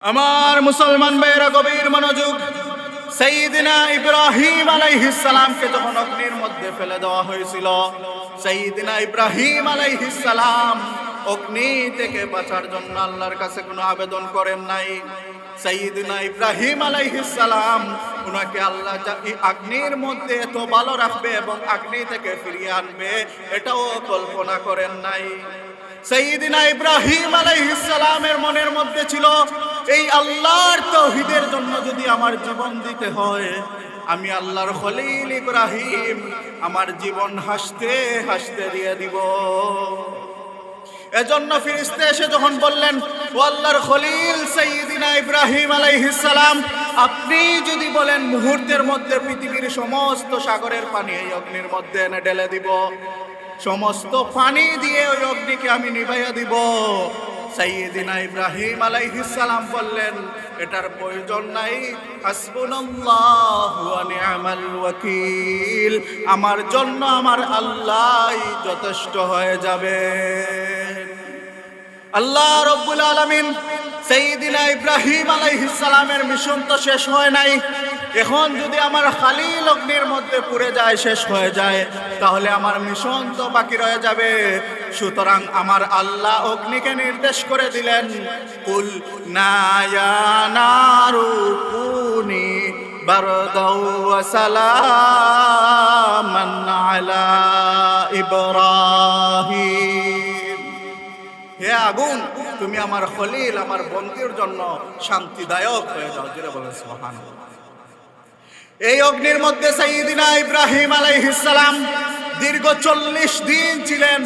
আমার মুসলমান ভাইয়েরা গভীর মনোযোগ। সাইয়্যিদিনা ইব্রাহিম আলাইহিস সালামকে যখন অগ্নির মধ্যে ফেলে দেওয়া হয়েছিল, সাইয়্যিদিনা ইব্রাহিম আলাইহিস সালাম অগ্নি থেকে বাঁচার জন্য আল্লাহর কাছে কোনো আবেদন করেন নাই। সাইয়্যিদিনা ইব্রাহিম আলাইহিস সালাম উনাকে আল্লাহ অগ্নির মধ্যে এত ভালো রাখবে এবং অগ্নি থেকে ফিরিয়ে আনবে এটাও কল্পনা করেন নাই। সাইয়্যিদিনা ইব্রাহিম আলাইহিস সালামের মনের মধ্যে ছিল, এই আল্লাহর তাওহীদের জন্য যদি আমার জীবন দিতে হয়, আমি আল্লাহর খলিল ইব্রাহিম আমার জীবন হাসতে হাসতে দিয়ে দিব। এজন্য ফেরেশতা এসে যখন বললেন, ও আল্লাহর খলিল সাইয়্যিদিনা ইব্রাহিম আলাইহিস সালাম, আপনি যদি বলেন মুহূর্তের মধ্যে পৃথিবীর সমস্ত সাগরের পানি এই অগ্নির মধ্যে এনে ঢেলে দিব, সমস্ত পানি দিয়ে ওই অগ্নিকে আমি নিভাইয়া দিব। সাইয়্যিদিনা ইব্রাহিম আলাইহিস সালাম বললেন, এটার প্রয়োজন নাই, হাসবুনাল্লাহু ওয়া নি'মাল ওয়াকিল, আমার জন্য আমার আল্লাহই যথেষ্ট হয়ে যাবে। আল্লাহ রাব্বুল আলামিন সাইয়্যিদিনা ইব্রাহিম আলাইহিস সালামের মিশন তো শেষ হয় নাই, এখন যদি আমার খালিল অগ্নির মধ্যে পুড়ে যায়, শেষ হয়ে যায়, তাহলে আমার মিশন তো বাকি রয়ে যাবে। সুতরাং আমার আল্লাহ অগ্নিকে নির্দেশ করে দিলেন, কুল না ইয়া নারু কুনি বারদাও ওয়া সালামান আলা ইব্রাহিম, হে আগুন তুমি আমার খলিল আমার বন্ধুর জন্য শান্তিদায়ক হয়ে যাও। যেটা বলেন সুবহানাল্লাহ। এই অগ্নির মধ্যে সাইয়্যিদিনা ইব্রাহিম আলাইহিস সালাম দীর্ঘ 40 দিন ছিলেন।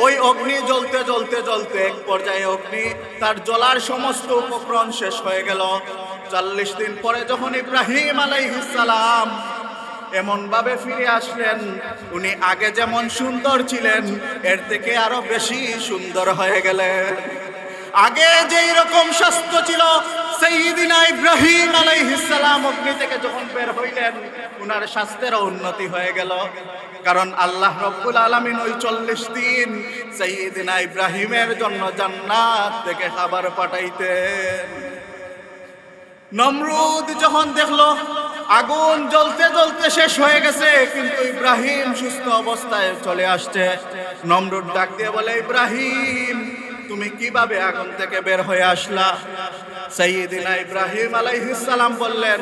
ওই অগ্নি জ্বলতে জ্বলতে জ্বলতে এক পর্যায়ে অগ্নি তার জ্বলার সমস্ত উপকরণ শেষ হয়ে গেল। 40 দিন পরে যখন ইব্রাহিম আলাইহিস সালাম এমন ভাবে ফিরে আসলেন, উনি আগে যেমন সুন্দর ছিলেন এর থেকে আরো বেশি সুন্দর হয়ে গেলেন। আগে যেই রকম স্বাস্থ্য ছিল, সাইয়্যিদিনা ইব্রাহিম আলাইহিস সালাম অগ্নি থেকে যখন বের হইলেন, উনার স্বাস্থ্যেরও উন্নতি হয়ে গেল। কারণ আল্লাহ রাব্বুল আলামিন ওই 40 দিন সাইয়্যিদিনা ইব্রাহিমের জন্য জান্নাত থেকে খাবার পাঠাইতেন। নমরুদ যখন দেখলো আগুন জ্বলতে জ্বলতে শেষ হয়ে গেছে, কিন্তু ইব্রাহিম সুস্থ অবস্থায় চলে আসছে, নমরুদ ডাক দিয়ে বলে, ইব্রাহিম তুমি কিভাবে আগুন থেকে বের হয়ে আসলা? সাইয়্যিদিনা ইব্রাহিম আলাইহিস সালাম বললেন,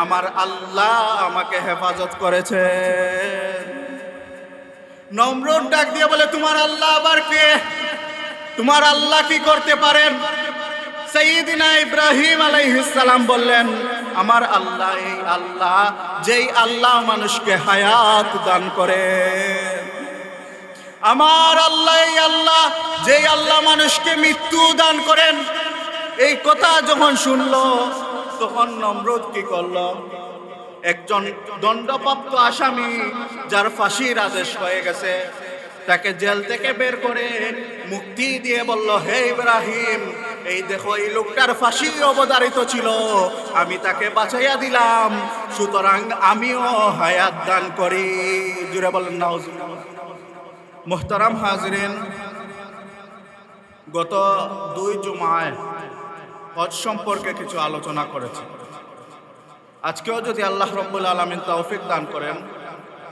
আমার আল্লাহ আমাকে হেফাজত করেছে। নমরুদ ডাক দিয়ে বলে, তোমার আল্লাহ আবার কে? তোমার আল্লাহ কি করতে পারেন? সাইয়্যিদিনা ইব্রাহিম আলাইহিস সালাম বললেন, আমার আল্লাহ এই আল্লাহ যেই আল্লাহ মানুষকে হায়াত দান করে, আমার আল্লাহ এই আল্লাহ যেই আল্লাহ মানুষকে মৃত্যু দান করেন। এই কথা যখন শুনলো তখন নমরুদ কি করলো? একজন দণ্ডপ্রাপ্ত আসামি যার ফাঁসির আদেশ হয়ে গেছে, তাকে জেল থেকে বের করে মুক্তি দিয়ে বলল, হে ইব্রাহিম, এই দেখো এই লোকটার ফাঁসি অবধারিত ছিল, আমি তাকে বাঁচাইয়া দিলাম, সুতরাং আমিও হায়াত দান করি। জুড়ে বলেন নাউজুবিল্লাহ। মুহতারাম হাজরিন, গত 2 জুমায় হজ সম্পর্কে কিছু আলোচনা করেছি। আজকেও যদি আল্লাহ রাব্বুল আলামিন তৌফিক দান করেন,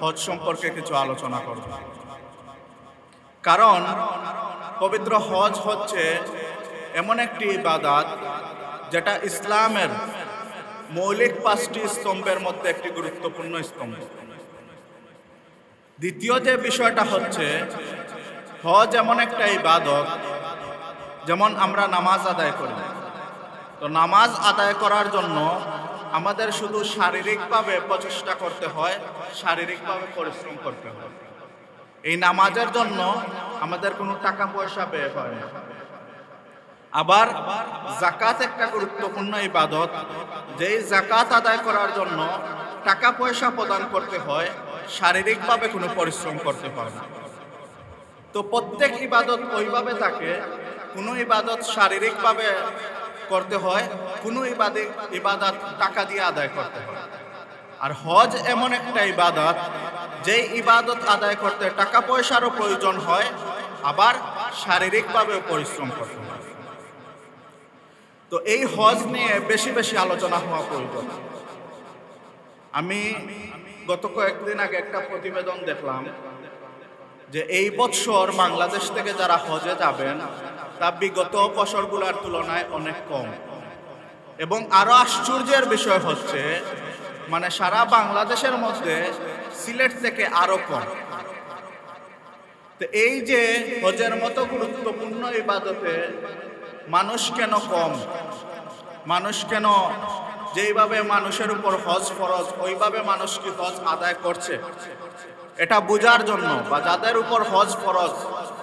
হজ সম্পর্কে কিছু আলোচনা করব। কারণ পবিত্র হজ হচ্ছে এমন একটি ইবাদত যেটা ইসলামের মৌলিক 5টি স্তম্ভের মধ্যে একটি গুরুত্বপূর্ণ স্তম্ভ। দ্বিতীয় যে বিষয়টা হচ্ছে, হজ এমন একটা ইবাদত, যেমন আমরা নামাজ আদায় করি, তো নামাজ আদায় করার জন্য আমাদের শুধু শারীরিকভাবে প্রচেষ্টা করতে হয়, শারীরিকভাবে পরিশ্রম করতে হয়। এই নামাজের জন্য আমাদের কোনো টাকা পয়সা ব্যয় হয় না। আবার যাকাত একটা গুরুত্বপূর্ণ ইবাদত, যেই যাকাত আদায় করার জন্য টাকা পয়সা প্রদান করতে হয়, শারীরিকভাবে কোনো পরিশ্রম করতে হয় না। তো প্রত্যেক ইবাদত ওইভাবে থাকে, কোনো ইবাদত শারীরিকভাবে করতে হয়, কোনো ইবাদত টাকা দিয়ে আদায় করতে হয়। আর হজ এমন একটা ইবাদত, যেই ইবাদত আদায় করতে টাকা পয়সারও প্রয়োজন হয়, আবার শারীরিকভাবে পরিশ্রম করতে হয়। তো এই হজ নিয়ে বেশি বেশি আলোচনা হওয়া প্রয়োজন। আমি গত কয়েকদিন আগে একটা প্রতিবেদন দেখলাম যে এই বছর বাংলাদেশ থেকে যারা হজে যাবেন তা বিগত বছরগুলোর তুলনায় অনেক কম। এবং আরো আশ্চর্যের বিষয় হচ্ছে মানে সারা বাংলাদেশের মধ্যে সিলেট থেকে আরো কম। তো এই যে হজের মতো গুরুত্বপূর্ণ ইবাদতে মানুষ কেন কম, মানুষ কেন যেইভাবে মানুষের উপর হজ ফরজ ওইভাবে মানুষ কি হজ আদায় করছে, এটা বোঝার জন্য বা যাদের উপর হজ ফরজ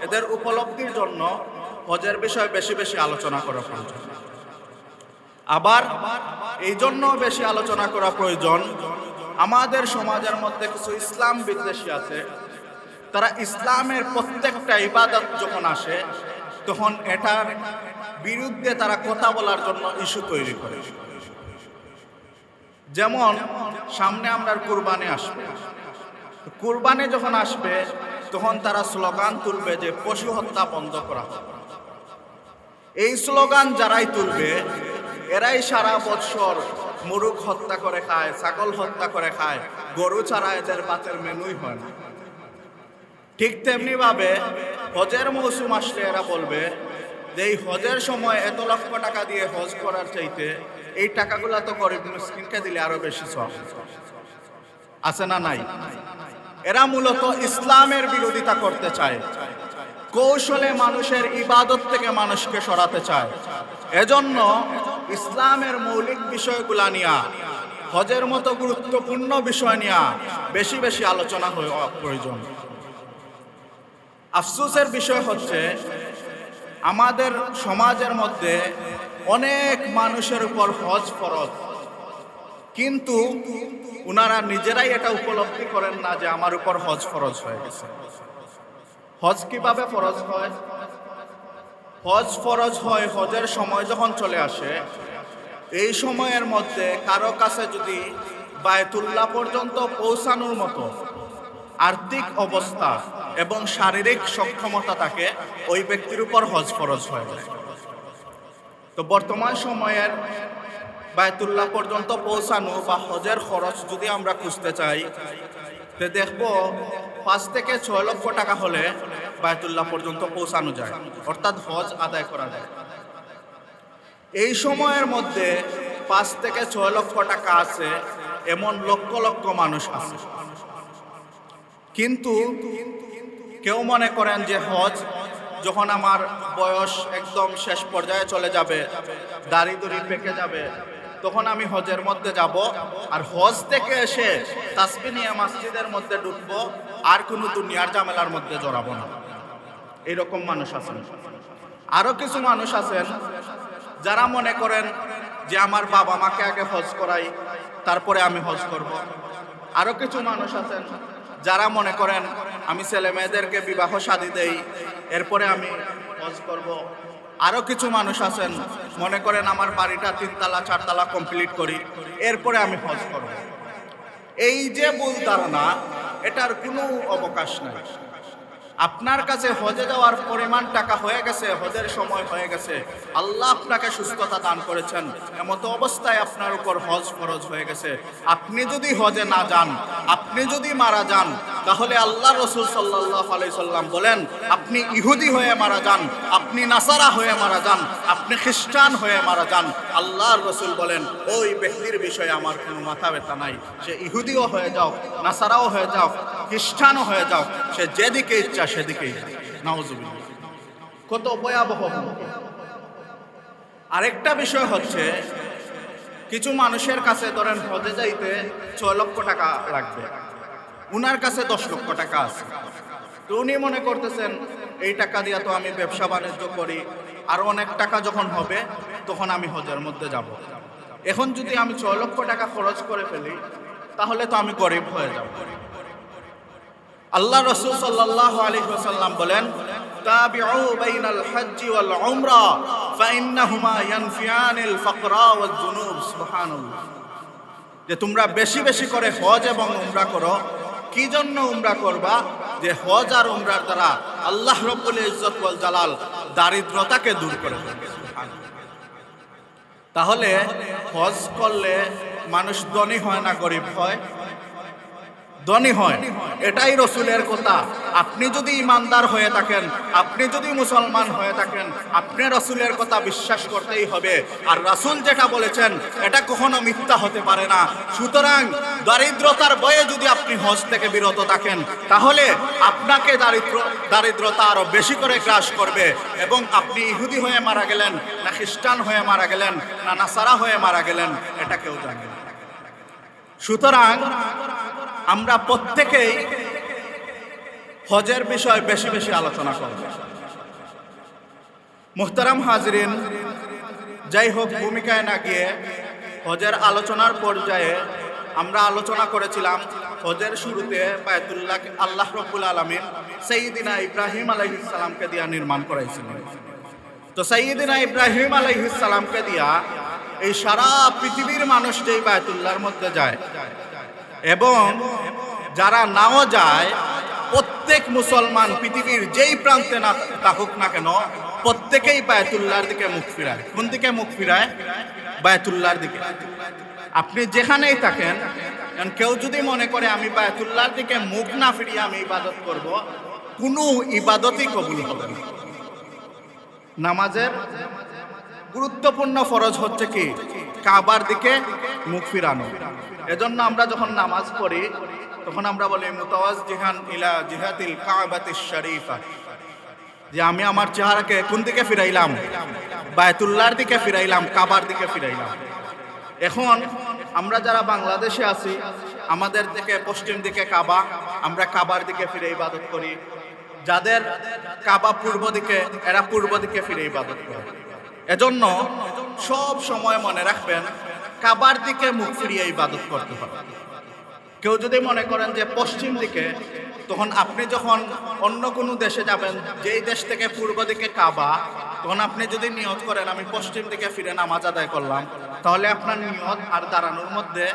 এদের উপলব্ধির জন্য হজের বিষয়ে বেশি বেশি আলোচনা করা প্রয়োজন। আবার এই জন্য বেশি আলোচনা করা প্রয়োজন, আমাদের সমাজের মধ্যে কিছু ইসলাম বিদ্বেষী আছে, তারা ইসলামের প্রত্যেকটা ইবাদত যখন আসে তখন এটার বিরুদ্ধে তারা কথা বলার জন্য ইস্যু তৈরি করে। যেমন সামনে আমরা কুরবানি আসবে, কুরবানি যখন আসবে তখন তারা স্লোগান তুলবে যে পশু হত্যা বন্ধ করা হবে। এই স্লোগান যারাই তুলবে এরাই সারা বছর মুরগ হত্যা করে খায়, ছাগল হত্যা করে খায়, গরু ছাড়া এদের ভাতের মেনুই হয় না। ঠিক তেমনি ভাবে হজের মৌসুম আসলে এরা বলবে যে এই হজের সময় এত লক্ষ টাকা দিয়ে হজ করার চাইতে এই টাকাগুলা তো গরিব মিসকিনকে দিলে আরো বেশি সওয়াব আছে না নাই। এরা মূলত ইসলামের বিরোধিতা করতে চায়, কৌশলে মানুষের ইবাদত থেকে মানুষকে সরাতে চায়। এজন্য ইসলামের মৌলিক বিষয়গুলা নিয়ে হজের মতো গুরুত্বপূর্ণ বিষয় নিয়ে বেশি বেশি আলোচনা হওয়া প্রয়োজন। আফসোসের বিষয় হচ্ছে আমাদের সমাজের মধ্যে অনেক মানুষের উপর হজ ফরজ, কিন্তু উনারা নিজেরাই এটা উপলব্ধি করেন না যে আমার উপর হজ ফরজ হয়ে গেছে। হজ কিভাবে ফরজ হয়? হজ ফরজ হয় হজের সময় যখন চলে আসে, এই সময়ের মধ্যে কারো কাছে যদি বায়তুল্লাহ পর্যন্ত পৌঁছানোর মতো আর্থিক অবস্থা এবং শারীরিক সক্ষমতা থাকে, ওই ব্যক্তির উপর হজ ফরজ হয়ে যায়। তো বর্তমান সময়ের বায়তুল্লাহ পর্যন্ত পৌঁছানো বা হজের খরচ যদি আমরা খুঁজতে চাই তো দেখব 5 থেকে 6 লক্ষ টাকা হলে বায়তুল্লাহ পর্যন্ত পৌঁছানো যায়, অর্থাৎ হজ আদায় করা যায়। এই সময়ের মধ্যে 5 থেকে 6 লক্ষ টাকা আছে এমন লক্ষ লক্ষ মানুষ আছে, কিন্তু কেউ মনে করেন যে হজ যখন আমার বয়স একদম শেষ পর্যায়ে চলে যাবে, দাড়ি দুড়ি পেকে যাবে, তখন আমি হজের মধ্যে যাব, আর হজ থেকে এসে তাসবিহ নিয়ে মসজিদের মধ্যে ঢুকবো, আর কোনো দুনিয়ার ঝামেলার মধ্যে জড়াবো না। এরকম মানুষ আছেন। আরো কিছু মানুষ আছেন যারা মনে করেন যে আমার বাবা মাকে আগে হজ করাই তারপরে আমি হজ করব। আরো কিছু মানুষ আছেন যারা মনে করেন আমি ছেলে মেয়েদেরকে বিবাহ শাদী দেই এরপরে আমি হজ করব। আরো কিছু মানুষ আছেন মনে করেন আমার বাড়িটা 3 তলা 4 তলা কমপ্লিট করি এরপরে আমি হজ করব। এই যে ভুল ধারণা, এটার কোনো অবকাশ নাই। আপনার কাছে হজে যাওয়ার পরিমাণ টাকা হয়ে গেছে, হজের সময় হয়ে গেছে, আল্লাহ আপনাকে সুস্থতা দান করেছেন, এমত অবস্থায় আপনার উপর হজ ফরজ হয়ে গেছে। আপনি যদি হজে না যান, আপনি যদি মারা যান, তাহলে আল্লাহ রাসূল সাল্লাল্লাহু আলাইহি সাল্লাম বলেন আপনি ইহুদি হয়ে মারা যান, আপনি নাসারা হয়ে মারা যান, আপনি খ্রিস্টান হয়ে মারা যান, আল্লাহর রাসূল বলেন ওই ব্যক্তির বিষয়ে আমার কোনো মাথা ব্যথা নাই। সে ইহুদিও হয়ে যাও, নাসারাও হয়ে যাও, খ্রিস্টানও হয়ে যাও, সে যেদিকে ইচ্ছা সেদিকেই যায়। নাউজুবিল্লাহ, কত ভয়াবহ। আরেকটা বিষয় হচ্ছে কিছু মানুষের কাছে ধরেন হজে যাইতে 6 লক্ষ টাকা লাগবে, উনার কাছে 10 লক্ষ টাকা আছে, তো উনি মনে করতেছেন এই টাকা দিয়ে তো আমি ব্যবসা বাণিজ্য করি, আর অনেক টাকা যখন হবে তখন আমি হজের মধ্যে যাব। এখন যদি আমি 6 লক্ষ টাকা খরচ করে ফেলি তাহলে তো আমি গরিব হয়ে যাব। আল্লাহ রাসূল সাল্লাল্লাহু আলাইহি ওয়াসাল্লাম বলেন তাবিউ বাইনাল হজ্জ ওয়াল উমরা ফাইন্নাহুমা ইয়ানফিয়ানিল ফাকরা ওয়াজ যুনুব। সুবহানাল্লাহ, যে তোমরা বেশি বেশি করে হজ এবং উমরা করো। কি জন্য উমরা করবা? যে হজ আর উমরার দ্বারা আল্লাহ রাব্বুল ইজ্জত ওয়াল জালাল দারিদ্রতাকে দূর করে দেন। তাহলে হজ করলে মানুষ ধনী হয় না গরিব হয়? ধনী হয়। এটাই রসুলের কথা। আপনি যদি ইমানদার হয়ে থাকেন, আপনি যদি মুসলমান হয়ে থাকেন, আপনি রসুলের কথা বিশ্বাস করতেই হবে। আর রাসূল যেটা বলেছেন এটা কখনো মিথ্যা হতে পারে না। সুতরাং দারিদ্রতার ভয়ে যদি আপনি হজ থেকে বিরত থাকেন, তাহলে আপনাকে দারিদ্রতা আরো বেশি করে গ্রাস করবে এবং আপনি ইহুদি হয়ে মারা গেলেন না খ্রিস্টান হয়ে মারা গেলেন না নাসারা হয়ে মারা গেলেন এটা কেউ জানে না। সুতরাং আমরা প্রত্যেকেই হজের বিষয়ে বেশি বেশি আলোচনা করব। মুহতারাম হাজরিন, যাই হোক, ভূমিকায় না গিয়ে হজের আলোচনার পর্যায়ে আমরা আলোচনা করেছিলাম হজের শুরুতে বায়তুল্লাহ আল্লাহ রাব্বুল আলামিন সাইয়্যিদিনা ইব্রাহিম আলাইহিস সালামকে দিয়া নির্মাণ করাইছিলেন। তো সাইয়্যিদিনা ইব্রাহিম আলাইহিস সালামকে দিয়া এই সারা পৃথিবীর মানুষ যেই বায়তুল্লাহর মধ্যে যায় এবং যারা নাও যায়, প্রত্যেক মুসলমান পৃথিবীর যেই প্রান্তে না থাকুক না কেন প্রত্যেকেই বায়তুল্লাহর দিকে মুখ ফিরায়। কোন দিকে মুখ ফিরায়? বায়তুল্লাহর দিকে। আপনি যেখানেই থাকেন, কেউ যদি মনে করে আমি বায়তুল্লাহর দিকে মুখ না ফিরিয়ে আমি ইবাদত করব, কোনো ইবাদতই কবুল হবে না। নামাজের গুরুত্বপূর্ণ ফরজ হচ্ছে কি? কাবার দিকে মুখ ফিরানো। এজন্য আমরা যখন নামাজ পড়ি তখন আমরা বলি মুতাওয়াজ্জিহান ইলা জিহাতিল কাবাতিশ শরীফা, যে আমি আমার চেহারাকে কোন দিকে ফিরাইলাম? বায়তুল্লাহর দিকে ফিরাইলাম, কাবার দিকে ফিরাইলাম। এখন আমরা যারা বাংলাদেশে আছি, আমাদের দিকে পশ্চিম দিকে কাবা, আমরা কাবার দিকে ফিরে ইবাদত করি। যাদের কাবা পূর্ব দিকে, এরা পূর্ব দিকে ফিরে ইবাদত করে। এজন্য সব সময় মনে রাখবেন কাবার দিকে মুখ ফিরিয়ে ইবাদত করতে হবে। কেউ যদি মনে করেন যে পশ্চিম দিকে, তখন আপনি যখন অন্য কোনো দেশে যাবেন, যেই দেশ থেকে পূর্ব দিকে কাবা, তখন আপনি যদি নিয়ত করেন আমি পশ্চিম দিকে ফিরে নামাজ আদায় করলাম, তাহলে আপনার নিয়ত আর দাঁড়ানোর মধ্যে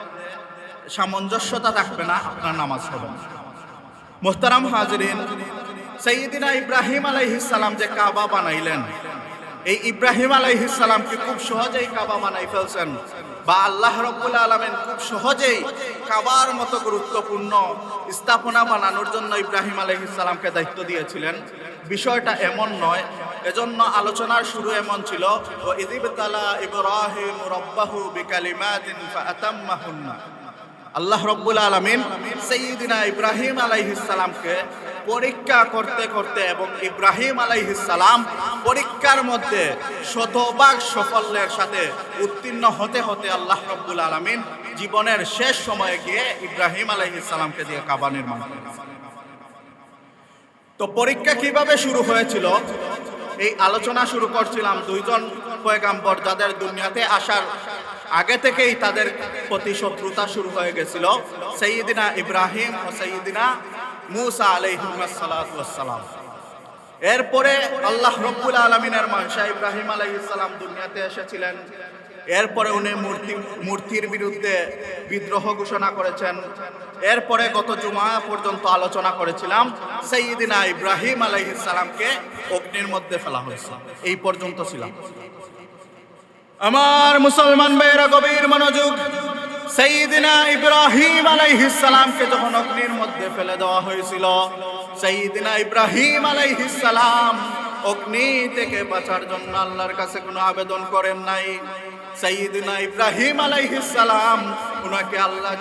সামঞ্জস্যতা থাকবে না, আপনার নামাজ হবে না। মুহতারাম হাজরিন, সাইয়্যিদিনা ইব্রাহিম আলাইহিস সালাম যে কাবা বানাইলেন, এই ইব্রাহিম আলাইহিস সালামকে খুব সহজেই কাবা বানাই ফেলছেন, বা আল্লাহ রাব্বুল আলামিন খুব সহজেই কাবার মতো গুরুত্বপূর্ণ স্থাপনা বানানোর জন্য ইব্রাহিম আলাইহিস সালামকে দায়িত্ব দিয়েছিলেন। বিষয়টা এমন নয়। এজন্য আলোচনার শুরু এমন ছিল, ওয়া ইযিবতালা ইব্রাহিম রাব্বাহু বিকালিমাতিন ফাআতাম্মাহুন্না। আল্লাহ রাব্বুল আলামিন সাইয়্যিদিনা ইব্রাহিম আলাইহিস সালামকে পরীক্ষা করতে করতে এবং ইব্রাহিম আলাইহিস সালাম পরীক্ষার মধ্যে শতভাগ সাফল্যের সাথে উত্তীর্ণ হতে হতে আল্লাহ রাব্বুল আলামিন জীবনের শেষ সময়ে গিয়ে ইব্রাহিম আলাইহিস সালামকে দিয়ে কাবা নির্মাণ করেন। তো পরীক্ষা কিভাবে শুরু হয়েছিল এই আলোচনা শুরু করছিলাম। দুইজন পয়গাম্বর যাদের দুনিয়াতে আসার আগে থেকেই তাদের প্রতি শত্রুতা শুরু হয়ে গেছিল, সাইয়্যিদিনা ইব্রাহিম ও সাইয়্যিদিনা মূসা আলাইহিস সালাম। এরপরে আল্লাহ রাব্বুল আলামিনের মানসা ইব্রাহিম আলাইহিস সালাম দুনিয়াতে এসেছিলেন। এরপরে উনি মূর্তির বিরুদ্ধে বিদ্রোহ ঘোষণা করেছেন। এরপরে গত জুমা পর্যন্ত আলোচনা করেছিলাম সাইয়্যিদিনা ইব্রাহিম আলাইহিস সালামকে অগ্নির মধ্যে ফেলা হয়েছে। এই পর্যন্ত ছিলাম। আমার মুসলমান ভাইয়েরা গভীর মনোযোগ। সাইয়্যিদিনা ইব্রাহিম আলাইহিস সালামকে যখন অগ্নির মধ্যে ফেলে দেওয়া হয়েছিল, সাইয়্যিদিনা ইব্রাহিম আলাইহিস সালাম অগ্নি থেকে বাঁচার জন্য আল্লাহর কাছে কোনো আবেদন করেন নাই। সাইয়্যিদিনা ইব্রাহিম আলাইহিস সালাম উনাকে আল্লাহ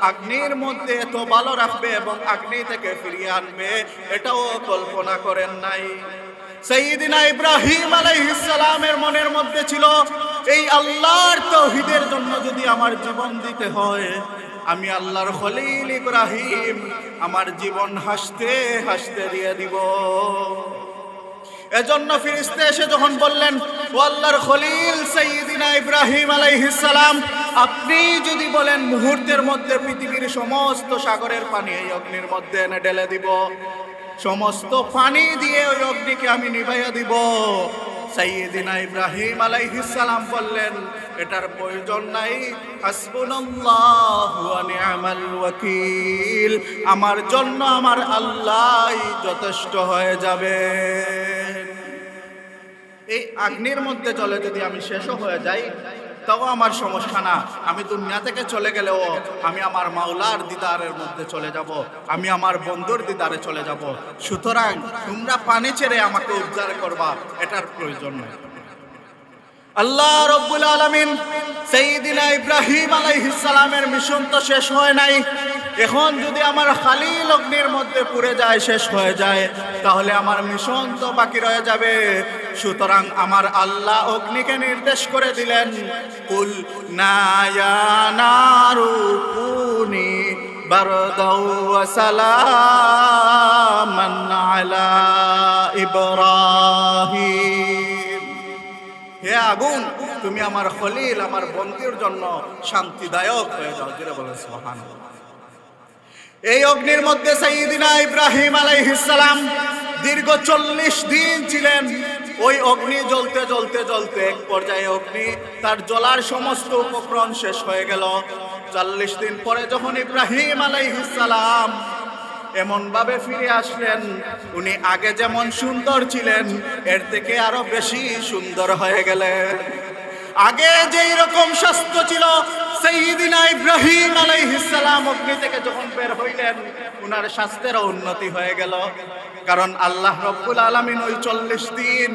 অগ্নির মধ্যে এত ভালো রাখবে এবং অগ্নি থেকে ফিরিয়ে আনবে এটাও কল্পনা করেন নাই। সাইয়্যিদিনা ইব্রাহিম আলাইহিস সালামের মনের মধ্যে ছিল, এই আল্লাহর তাওহীদের জন্য যদি আমার জীবন দিতে হয়, আমি আল্লাহর খলিল ইব্রাহিম আমার জীবন হাসতে হাসতে দিয়ে দিব। এজন্য ফেরেশতা এসে যখন বললেন, ও আল্লাহর খলিল সাইয়্যিদিনা ইব্রাহিম আলাইহিস সালাম, আপনি যদি বলেন মুহূর্তের মধ্যে পৃথিবীর সমস্ত সাগরের পানি এই অগ্নির মধ্যে এনে ঢেলে দিব, সমস্ত পানি দিয়ে ওই অগ্নিকে আমি নিভাইয়া দিব। সাইয়্যিদিনা ইব্রাহিম আলাইহিস সালাম বললেন, এটার প্রয়োজন নাই, হাসবুনাল্লাহু ওয়া নি'মাল ওয়াকিল, আমার জন্য আমার আল্লাহই যথেষ্ট হয়ে যাবে। এই অগ্নির মধ্যে চলে যদি আমি শেষ হয়ে যাই, তাও আমার সমস্যা না, আমি দুনিয়া থেকে চলে গেলেও আমি আমার মাওলার দিদারের মধ্যে চলে যাব, আমি আমার বন্ধুর দিদারে চলে যাব। সুতরাং তোমরা পানি ছেড়ে আমাকে উদ্ধার করবা, এটার প্রয়োজন নেই। আল্লাহ রব্বুল আলামিন সাইয়্যিদিনা ইব্রাহিম আলাইহিস সালামের মিশন তো শেষ হয় নাই। এখন যদি আমার খালিল অগ্নির মধ্যে পুড়ে যায়, শেষ হয়ে যায়, তাহলে আমার মিশন তো বাকি রয়ে যাবে। সুতরাং আমার আল্লাহ অগ্নিকে নির্দেশ করে দিলেন, কুল না ইয়া নারু কুনি বারদাও ওয়া সালামান আলা ইব্রাহিম। হে আগুন, তুমি আমার খলিল, আমার বন্ধুর জন্য শান্তিদায়ক হয়ে যাও। যেটা বলেন সুবহানাল্লাহ। এই অগ্নির মধ্যে সাইয়্যিদিনা ইব্রাহিম আলাইহিস সালাম দীর্ঘ 40 দিন ছিলেন। ওই অগ্নি জ্বলতে জ্বলতে জ্বলতে এক পর্যায়ে অগ্নি তার জ্বলার সমস্ত উপকরণ শেষ হয়ে গেল। 40 দিন পরে যখন ইব্রাহিম আলাইহিস সালাম এমন ভাবে ফিরে আসলেন, উনি আগে যেমন সুন্দর ছিলেন এর থেকে আরো বেশি সুন্দর হয়ে গেলেন। আগে যেই রকম স্বাস্থ্য ছিল, সাইয়্যিদিনা ইব্রাহিম আলাইহিস সালাম অগ্নি থেকে যখন বের হইলেন, উনার স্বাস্থ্যের উন্নতি হয়ে গেল। কারণ আল্লাহ রব্বুল আলামিন ওই 40 দিন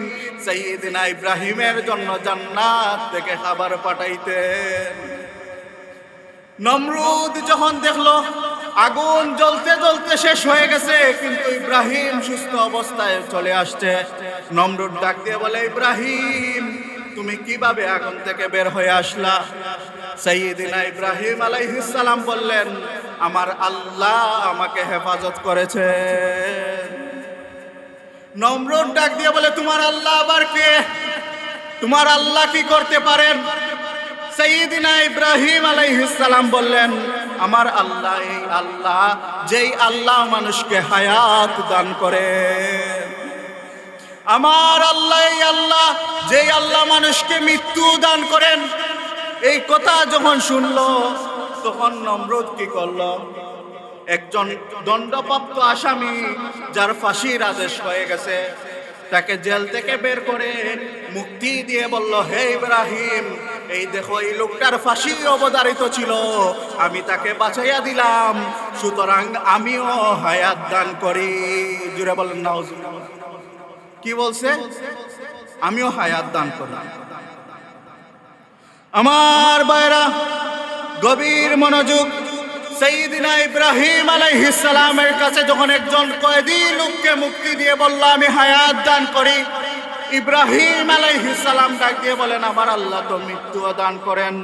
সাইয়্যিদিনা ইব্রাহিমের জন্য জান্নাত থেকে খাবার পাঠাইতেন। নমরুদ যখন দেখলো আগুন জ্বলতে জ্বলতে শেষ হয়ে গেছে, কিন্তু ইব্রাহিম সুস্থ অবস্থায় চলে আসছে, নমরুদ ডাক দিয়ে বলে, ইব্রাহিম তুমি কিভাবে আগুন থেকে বের হয়ে আসলা? সাইয়্যিদিনা ইব্রাহিম আলাইহিস সালাম বললেন, আমার আল্লাহ আমাকে হেফাজত করেছে। নমরুদ ডাক দিয়ে বলে, তোমার আল্লাহ আবার কে? তোমার আল্লাহ কি করতে পারেন? সাইয়্যিদিনা ইব্রাহিম আলাইহিস সালাম বললেন, আমার আল্লাহ এই আল্লাহ যেই আল্লাহ মানুষকে হায়াত দান করে, আমার আল্লাহ এই আল্লাহ যেই আল্লাহ মানুষকে মৃত্যু দান করেন। এই কথা যখন শুনলো তখন নমরুদ কি করলো? একজন দণ্ডপ্রাপ্ত আসামি যার ফাঁসির আদেশ হয়ে গেছে, তাকে জেল থেকে বের করে মুক্তি দিয়ে বলল, হে ইব্রাহিম, এই দেখো এই লোকটার ফাঁসি অবধারিত ছিল, আমি তাকে বাঁচাইয়া দিলাম, সুতরাং আমিও হায়াত দান করি। জুড়ে বলেন নাউজুবিল্লাহ। কি বলছে? আমিও হায়াত দান করি। আমার ভাইরা, গভীর মনোযোগ। সাইয়্যিদিনা ইব্রাহিম আলাইহিস সালামের কাছে যখন একজন কয়েদি লোককে মুক্তি দিয়ে বলল, আমি হায়াত দান করি, ইব্রাহিম আলাইহিস সালাম ডাক দিয়ে বলেন, আমার আল্লাহ তো মৃত্যু দান করেন।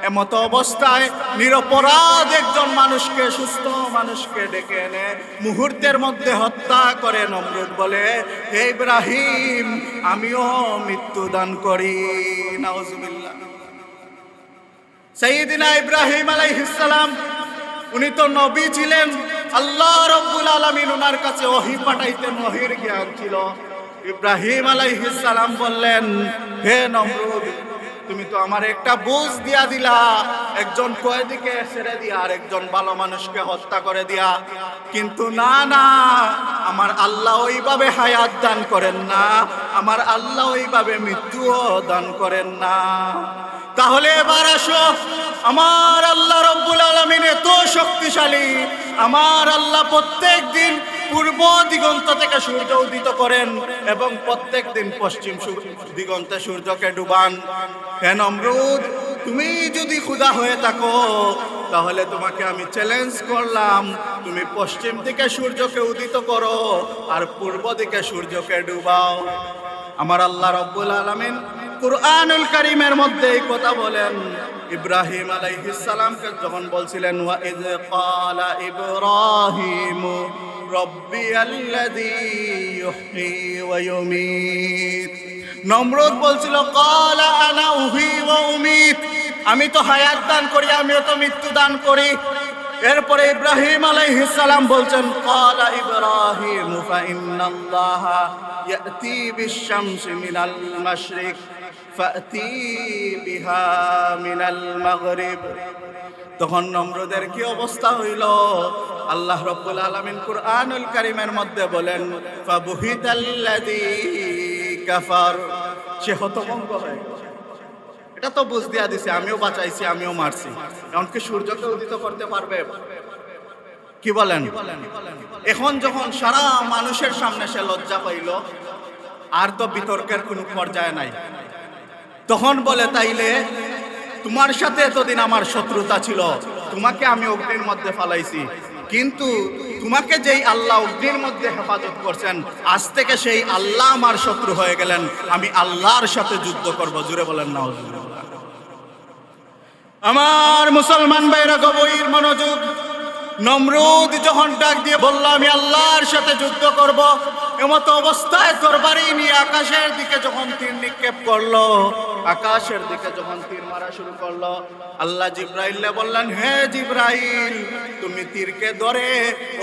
এমত অবস্থায় নিরপরাধ একজন মানুষকে, সুস্থ মানুষকে ডেকে এনে মুহূর্তের মধ্যে হত্যা করে নমরুদ বলে, হে ইব্রাহিম, আমিও মৃত্যু দান করি। নাউজুবিল্লাহ। সাইয়্যিদিনা ইব্রাহিম আলাইহিস সালাম উনি তো নবী ছিলেন, আল্লাহ রব্বুল আলামিন ওনার কাছে ওহী পাঠাইতেন, ওহীর জ্ঞান ছিল। ইব্রাহিম আলাইহিস সালাম বললেন, হে নমরুদ, তুমি তো আমার একটা বুঝ দিয়া দিলা, একজন কয়েদিকে ছেড়ে দিয়া আর একজন ভালো মানুষকে হত্যা করে দিয়া, কিন্তু না না, আমার আল্লাহ ওইভাবে হায়াত দান করেন না, আমার আল্লাহ ওইভাবে মৃত্যুও দান করেন না। তাহলে এবার আসো, আমার আল্লাহ রব্বুল আলামিন এত শক্তিশালী, আমার আল্লাহ প্রত্যেক দিন পূর্ব দিগন্ত থেকে সূর্য উদিত করেন এবং প্রত্যেক দিন পশ্চিম দিগন্তে সূর্যকে ডুবান। হে নমরুদ, তুমি যদি খোদা হয়ে থাকো তাহলে তোমাকে আমি চ্যালেঞ্জ করলাম, তুমি পশ্চিম দিকে সূর্যকে উদিত করো আর পূর্ব দিকে সূর্যকে ডুবাও। আমার আল্লাহ রব্বুল আলামিন কুরআনুল কারীমের মধ্যে এই কথা বলেন। ইব্রাহিম আলাইহিস সালামকে যখন বলছিলেন, ওয়া ইয ক্বালা ইব্রাহিম রব্বিয়াল্লাযী ইউহয়ী ওয়া ইউমীত, নমরুদ বলছিল, ক্বালা আনা উহয়ী ওয়া উমীত, আমি তো হায়াত দান করি, আমিও তো মৃত্যু দান করি। এরপরে ইব্রাহিম আলাইহিস সালাম বলছেন, ক্বালা ইব্রাহিম ফাইন্নাল্লাহা ইয়াতি বিশ-শামসি মিনাল মাশরিক ফাতি বিহা মিনাল মাগরিব। তখন নমরুদের কি অবস্থা হইল? আল্লাহ রাব্বুল আলামিন কুরআনুল কারীমের মধ্যে বলেন, ফাবুহিতাল্লাযী কাফার, সে হতভম্ব হয়ে গেল। এটা তো বুঝ দিয়া দিছে, আমিও বাঁচাইছি, আমিও মারছি। এমনকি সূর্যকে উদিত করতে পারবে? কি বলেন? এখন যখন সারা মানুষের সামনে সে লজ্জা পাইল, আর তো বিতর্কের কোনো পর্যায়ে নাই, তখন বলে তাইলে তোমার সাথে এতদিন আমার শত্রুতা ছিল, তোমাকে আমি অগ্নির মধ্যে ফালাইছি, কিন্তু তোমাকে যেই আল্লাহ অগ্নির মধ্যে হেফাজত করছেন, আজ থেকে সেই আল্লাহ আমার শত্রু হয়ে গেলেন, আমি আল্লাহর সাথে যুদ্ধ করব। জুড়ে বলেন নাউজুবিল্লাহ। আমার মুসলমান ভাইরা গভীর মনোযোগ। নমরুদ যখন ডাক দিয়ে বলল আমি আল্লাহর সাথে যুদ্ধ করব, এমতো অবস্থায় তরবারি নিয়ে আকাশের দিকে যখন তীর নিক্ষেপ করলো, আকাশের দিকে যখন তীর মারা শুরু করলো, আল্লাহ জিব্রাইলকে বললেন, হে জিব্রাইল, তুমি তীরকে ধরে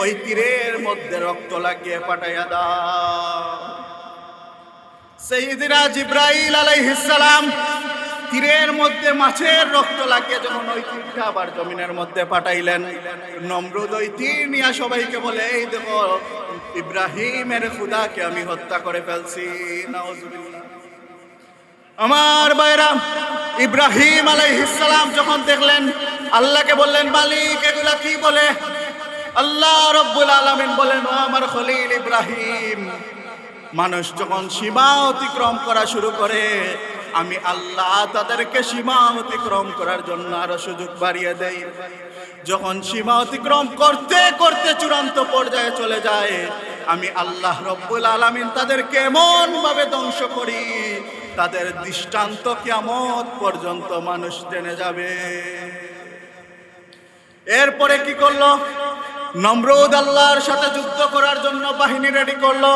ওই তীরের মধ্যে রক্ত লাগিয়ে পাঠাইয়া দাও। সাইয়্যিদিনা জিব্রাইল আলাইহিস সালাম তীরের মধ্যে মাছের রক্ত লাগিয়ে যখন ওই তীরটা আবার জমিনের মধ্যে পাঠাইলেন, নমরুদ ওই তীর নিয়ে সবাইকে বলে, এই দেখো ইব্রাহিমের খুদাকে আমি হত্যা করে ফেলছি। নাউজুবিল্লাহ। আমার ভাইরা, ইব্রাহিম আলাইহিস সালাম যখন দেখলেন, আল্লাহকে বললেন, মালিক এগুলা কি বলে? আল্লাহ রব্বুল আলামিন বলেন, ও আমার খলিল ইব্রাহিম, মানুষ যখন সীমা অতিক্রম করা শুরু করে, আমি আল্লাহ তাদেরকে সীমা অতিক্রম করার জন্য আরো সুযোগ বাড়িয়ে দেই। যখন সীমা অতিক্রম করতে করতে চূড়ান্ত পর্যায়ে চলে যায়, আমি আল্লাহ রব্বুল আলামিন তাদেরকে এমন ভাবে ধ্বংস করি, তাদের দৃষ্টান্ত কিয়ামত পর্যন্ত মানুষ জেনে যাবে। এরপরে কি করলো? নমরুদ আল্লাহর সাথে যুদ্ধ করার জন্য বাহিনী রেডি করলো,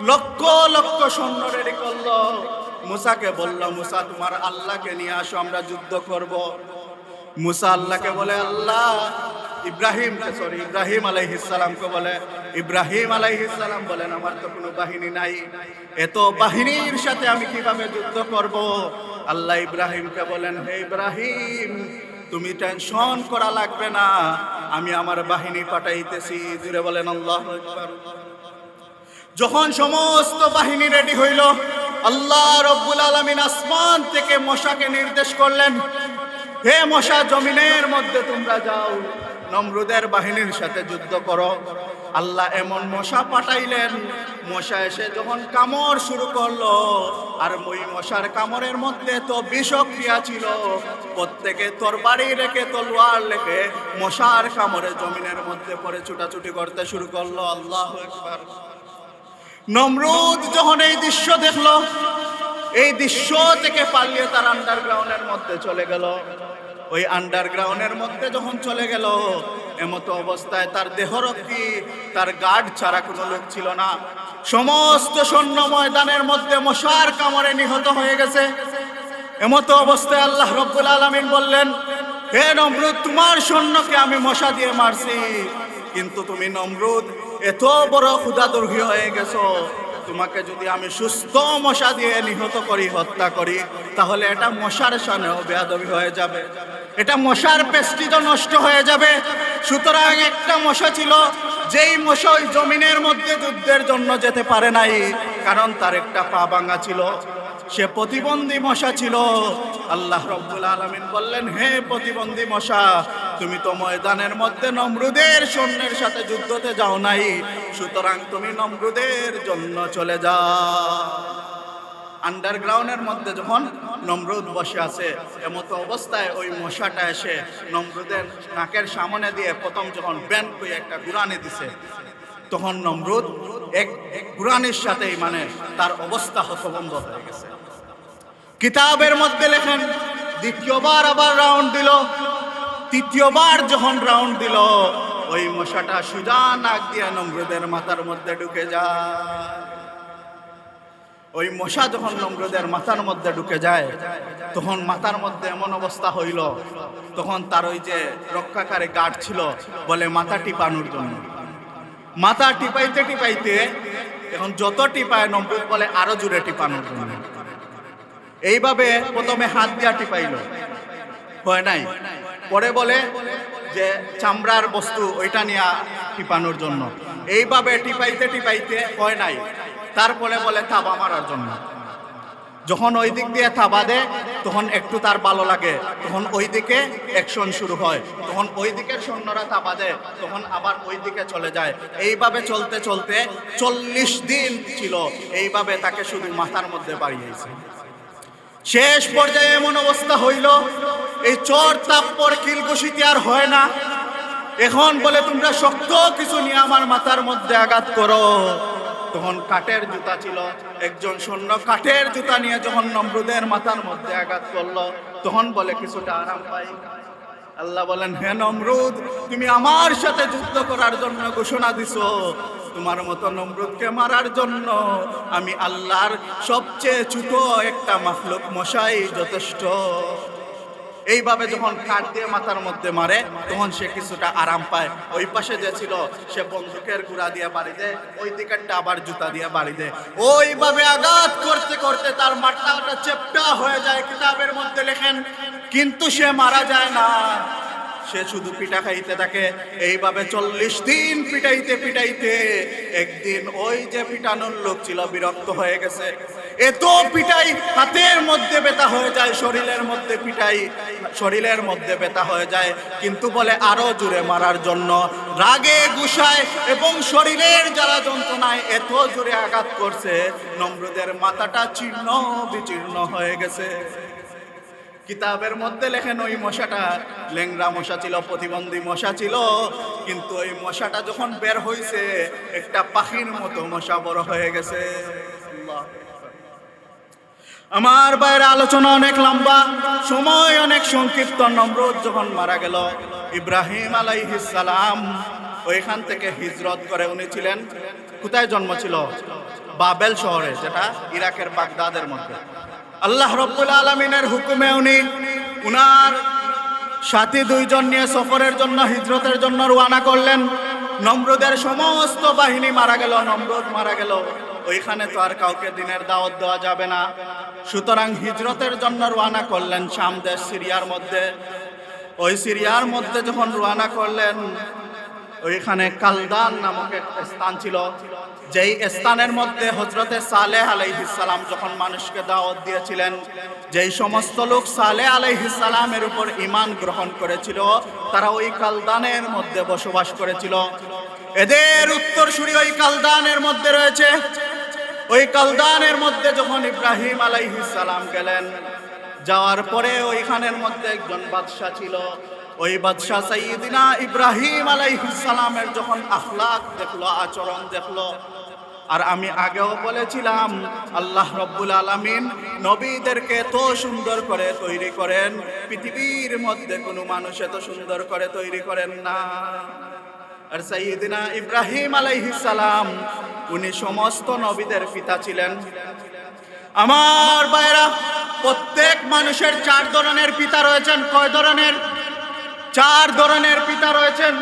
লক্ষ লক্ষ সৈন্য রেডি করলো। মুসাকে বলল, মুসা তোমার আল্লাহকে নিয়ে আসো, আমরা যুদ্ধ করব। মুসা আল্লাহকে বলে, আল্লাহ ইব্রাহিম আলাইহিস সালামকে বলে, ইব্রাহিম আলাইহিস সালাম বলেন, আমার তো কোনো বাহিনী নাই, এত বাহিনীর সাথে আমি কিভাবে যুদ্ধ করব? আল্লাহ ইব্রাহিমকে বলেন, হে ইব্রাহিম, তুমি টেনশন করা লাগবে না, আমি আমার বাহিনী পাঠাইতেছি। জুড়ে বলেন আল্লাহু আকবার। যখন সমস্ত বাহিনী রেডি হইল, আল্লাহ রব্বুল আলামিন আসমান থেকে মশাকে নির্দেশ করলেন, হে মশা, জমিনের মধ্যে তোমরা যাও, নমরুদের বাহিনীর সাথে যুদ্ধ করো। আল্লাহ এমন মশা পাঠাইলেন, মশা এসে যখন কামড় শুরু করলো, আর ওই মশার কামড়ের মধ্যে তো বিষক্রিয়া ছিল, প্রত্যেকে তরবারি রেখে তলোয়ার রেখে মশার কামড়ে জমিনের মধ্যে পড়ে ছুটাছুটি করতে শুরু করলো। আল্লাহু আকবার। নমরুদ যখন এই দৃশ্য দেখলো, এই দৃশ্য থেকে পালিয়ে তার আন্ডারগ্রাউন্ডের মধ্যে চলে গেল। ওই আন্ডারগ্রাউন্ডের মধ্যে যখন চলে গেল, এমতো অবস্থায় তার দেহরক্ষী, তার গার্ড ছাড়া কোনো লোক ছিল না। সমস্ত সৈন্য ময়দানের মধ্যে মশার কামড়ে নিহত হয়ে গেছে। এমতো অবস্থায় আল্লাহ রব্বুল আলামিন বললেন, হে নমরুদ, তোমার সৈন্যকে আমি মশা দিয়ে মারছি, কিন্তু তুমি নমরুদ এত বড় ক্ষুধাদুর্গী হয়ে গেছো, তোমাকে যদি আমি সুস্থ মশা দিয়ে নিহত করি, হত্যা করি, তাহলে এটা মশার শানেও বেয়াদবি হয়ে যাবে, এটা মশার প্রেস্টিজও নষ্ট হয়ে যাবে। সুতরাং একটা মশা ছিল, যেই মশা ওই জমিনের মধ্যে যুদ্ধের জন্য যেতে পারে নাই, কারণ তার একটা পা ভাঙা ছিল, সে প্রতিবন্ধী মশা ছিল। আল্লাহ রব্বুল আলামিন বললেন, হে প্রতিবন্ধী মশা, তুমি তো ময়দানের মধ্যে নমরুদের সৈন্যের সাথে যুদ্ধতে যাও নাই, সুতরাং তুমি নমরুদের জন্য চলে যাও। আন্ডারগ্রাউন্ডের মধ্যে যখন নমরুদ বসে আছে, এমতো অবস্থায় ওই মশাটা এসে নমরুদের নাকের সামনে দিয়ে প্রথম যখন ব্যান করে একটা গুরানি দিছে, তখন নমরুদ এক গুরানির সাথেই তার অবস্থা হতভম্ব হয়ে গেছে। কিতাবের মধ্যে লেখেন, দ্বিতীয়বার আবার রাউন্ড দিল, তৃতীয়বার যখন রাউন্ড দিল, ওই মশাটা সোজা নাক দিয়ে নমরুদের মাথার মধ্যে ঢুকে যায়। ওই মশা যখন নমরুদের মাথার মধ্যে ঢুকে যায়, তখন মাথার মধ্যে এমন অবস্থা হইল, তখন তার ওই যে রক্ষাকারী গার্ড ছিল, বলে মাথা টিপানোর জন্য। মাথা টিপাইতে টিপাইতে এখন যত টিপায়, নমরুদ বলে আরো জোরে টিপানোর জন্য। এইভাবে প্রথমে হাত দিয়া টিপাইল, হয় নাই, পরে বলে যে চামড়ার বস্তু ওইটা নিয়ে টিপানোর জন্য। এইভাবে টিপাইতে টিপাইতে হয় নাই, তারপরে বলে থাবা মারার জন্য। যখন ওই দিক দিয়ে থাবা দেয় তখন একটু তার ভালো লাগে, তখন ওই দিকে অ্যাকশন শুরু হয়, তখন ওই দিকের সৈন্যরা থাবা দেয়, তখন আবার ওই দিকে চলে যায়। এইভাবে চলতে চলতে 40 দিন ছিল, এইভাবে তাকে শুধু মাথার মধ্যে বাড়িয়েছে। শেষ পর্যায়ে এমন অবস্থা হইল, এই চর তাপ্পর কিলঘুষিতে আর হয় না। এখন বলে তোমরা শক্ত কিছু নিয়ে আমার মাথার মধ্যে আঘাত করো। তখন কাঠের জুতা ছিল, একজন সৈন্য কাঠের জুতা নিয়ে যখন নমরুদের মাথার মধ্যে আঘাত করলো, তখন বলে কিছুটা আরাম পাই। আল্লাহ বলেন, হে নমরুদ, তুমি আমার সাথে যুদ্ধ করার জন্য ঘোষণা দিছো, তোমার মতো নমরুদকে মারার জন্য আমি আল্লাহর সবচেয়ে ছোট একটা মাখলুক মশাই যথেষ্ট। এইভাবে যখন কাঠ দিয়ে মাথার মধ্যে মারে তখন সে কিছুটা আরাম পায়। ওই পাশে যে ছিল সে বন্দুকের গুড়া দিয়ে বাড়ি দেয়, ওই দিকেরটা আবার জুতা দিয়ে বাড়ি দেয়। ওইভাবে আঘাত করতে করতে তার মাথাটা চেপটা হয়ে যায়, কিতাবের মধ্যে লেখেন, কিন্তু সে মারা যায় না, সে শুধু পিঠা খাইতে থাকে। এইভাবে 40 দিন পিটাইতে পিটাইতে একদিন ওই যে পিটানোর লোক ছিল বিরক্ত হয়ে গেছে। এত পিটাই, হাতের মধ্যে ব্যথা হয়ে যায়, শরীরের মধ্যে পিটাই, শরীরের মধ্যে ব্যথা হয়ে যায়, কিন্তু বলে আরো জোরে মারার জন্য। রাগে গুসায় এবং শরীরের যারা যন্ত্রণায় এত জোরে আঘাত করছে, নমরুদের মাথাটা চীর্ণ বিচীর্ণ হয়ে গেছে। কিতাবের মধ্যে লেখেন ওই মশাটা ল্যাংড়া মশা ছিল, প্রতিবন্ধী মশা ছিল, কিন্তু ওই মশাটা যখন বের হইছে একটা পাখির মতো মশা বড় হয়ে গেছে। আমার বাইরে আলোচনা অনেক লম্বা, সময় অনেক সংক্ষিপ্ত। নমরুদ যখন মারা গেল, ইব্রাহিম আলাইহিস সালাম ওইখান থেকে হিজরত করে, উনি ছিলেন কোথায় জন্ম ছিল? বাবেল শহরে, যেটা ইরাকের বাগদাদের মধ্যে। আল্লাহ রব্বুল আলামিনের হুকুমে উনি উনার সাথী 2 জন নিয়ে সফরের জন্য, হিজরতের জন্য রওনা করলেন। নমরুদের সমস্ত বাহিনী মারা গেল, নমরুদ মারা গেল। ওইখানে তো আর কাউকে দিনের দাওয়াত দেওয়া যাবে না, সুতরাং হিজরতের জন্য রওনা করলেন শাম দেশ, সিরিয়ার মধ্যে। ওই সিরিয়ার মধ্যে যখন রওনা করলেন, ওইখানে কালদান নামক একটা স্থান ছিল, যেই স্থানের মধ্যে হযরতে সালেহ আলাইহিস সালাম যখন মানুষকে দাওয়াত দিয়েছিলেন, যেই সমস্ত লোক সালেহ আলাইহিস সালামের উপর ঈমান গ্রহণ করেছিল, তারা ওই কালদানের মধ্যে বসবাস করেছিল। এদের উত্তরসূরি ওই কালদানের মধ্যে রয়েছে। ওই কালদানের মধ্যে যখন ইব্রাহিম আলাইহিস সালাম গেলেন, যাওয়ার পরে ওইখানের মধ্যে একজন বাদশা ছিল। ওই বাদশা সাইয়্যিদিনা ইব্রাহিম আলাইহিস সালামের যখন আখলাক দেখলো, আচরণ দেখলো, আর আমি আগেও বলেছিলাম আল্লাহ রব্বুল আলামিন নবীদেরকে এত সুন্দর করে তৈরি করেন, পৃথিবীর মধ্যে কোনো মানুষ এত সুন্দর করে তৈরি করেন না। আর সাইয়্যিদিনা ইব্রাহিম আলাইহিস সালাম উনি সমস্ত নবীদের পিতা ছিলেন। আমার ভাইরা, প্রত্যেক মানুষের 4 ধরনের পিতা রয়েছেন। কয় ধরনের? 4 ধরনের পিতা রয়েছেন।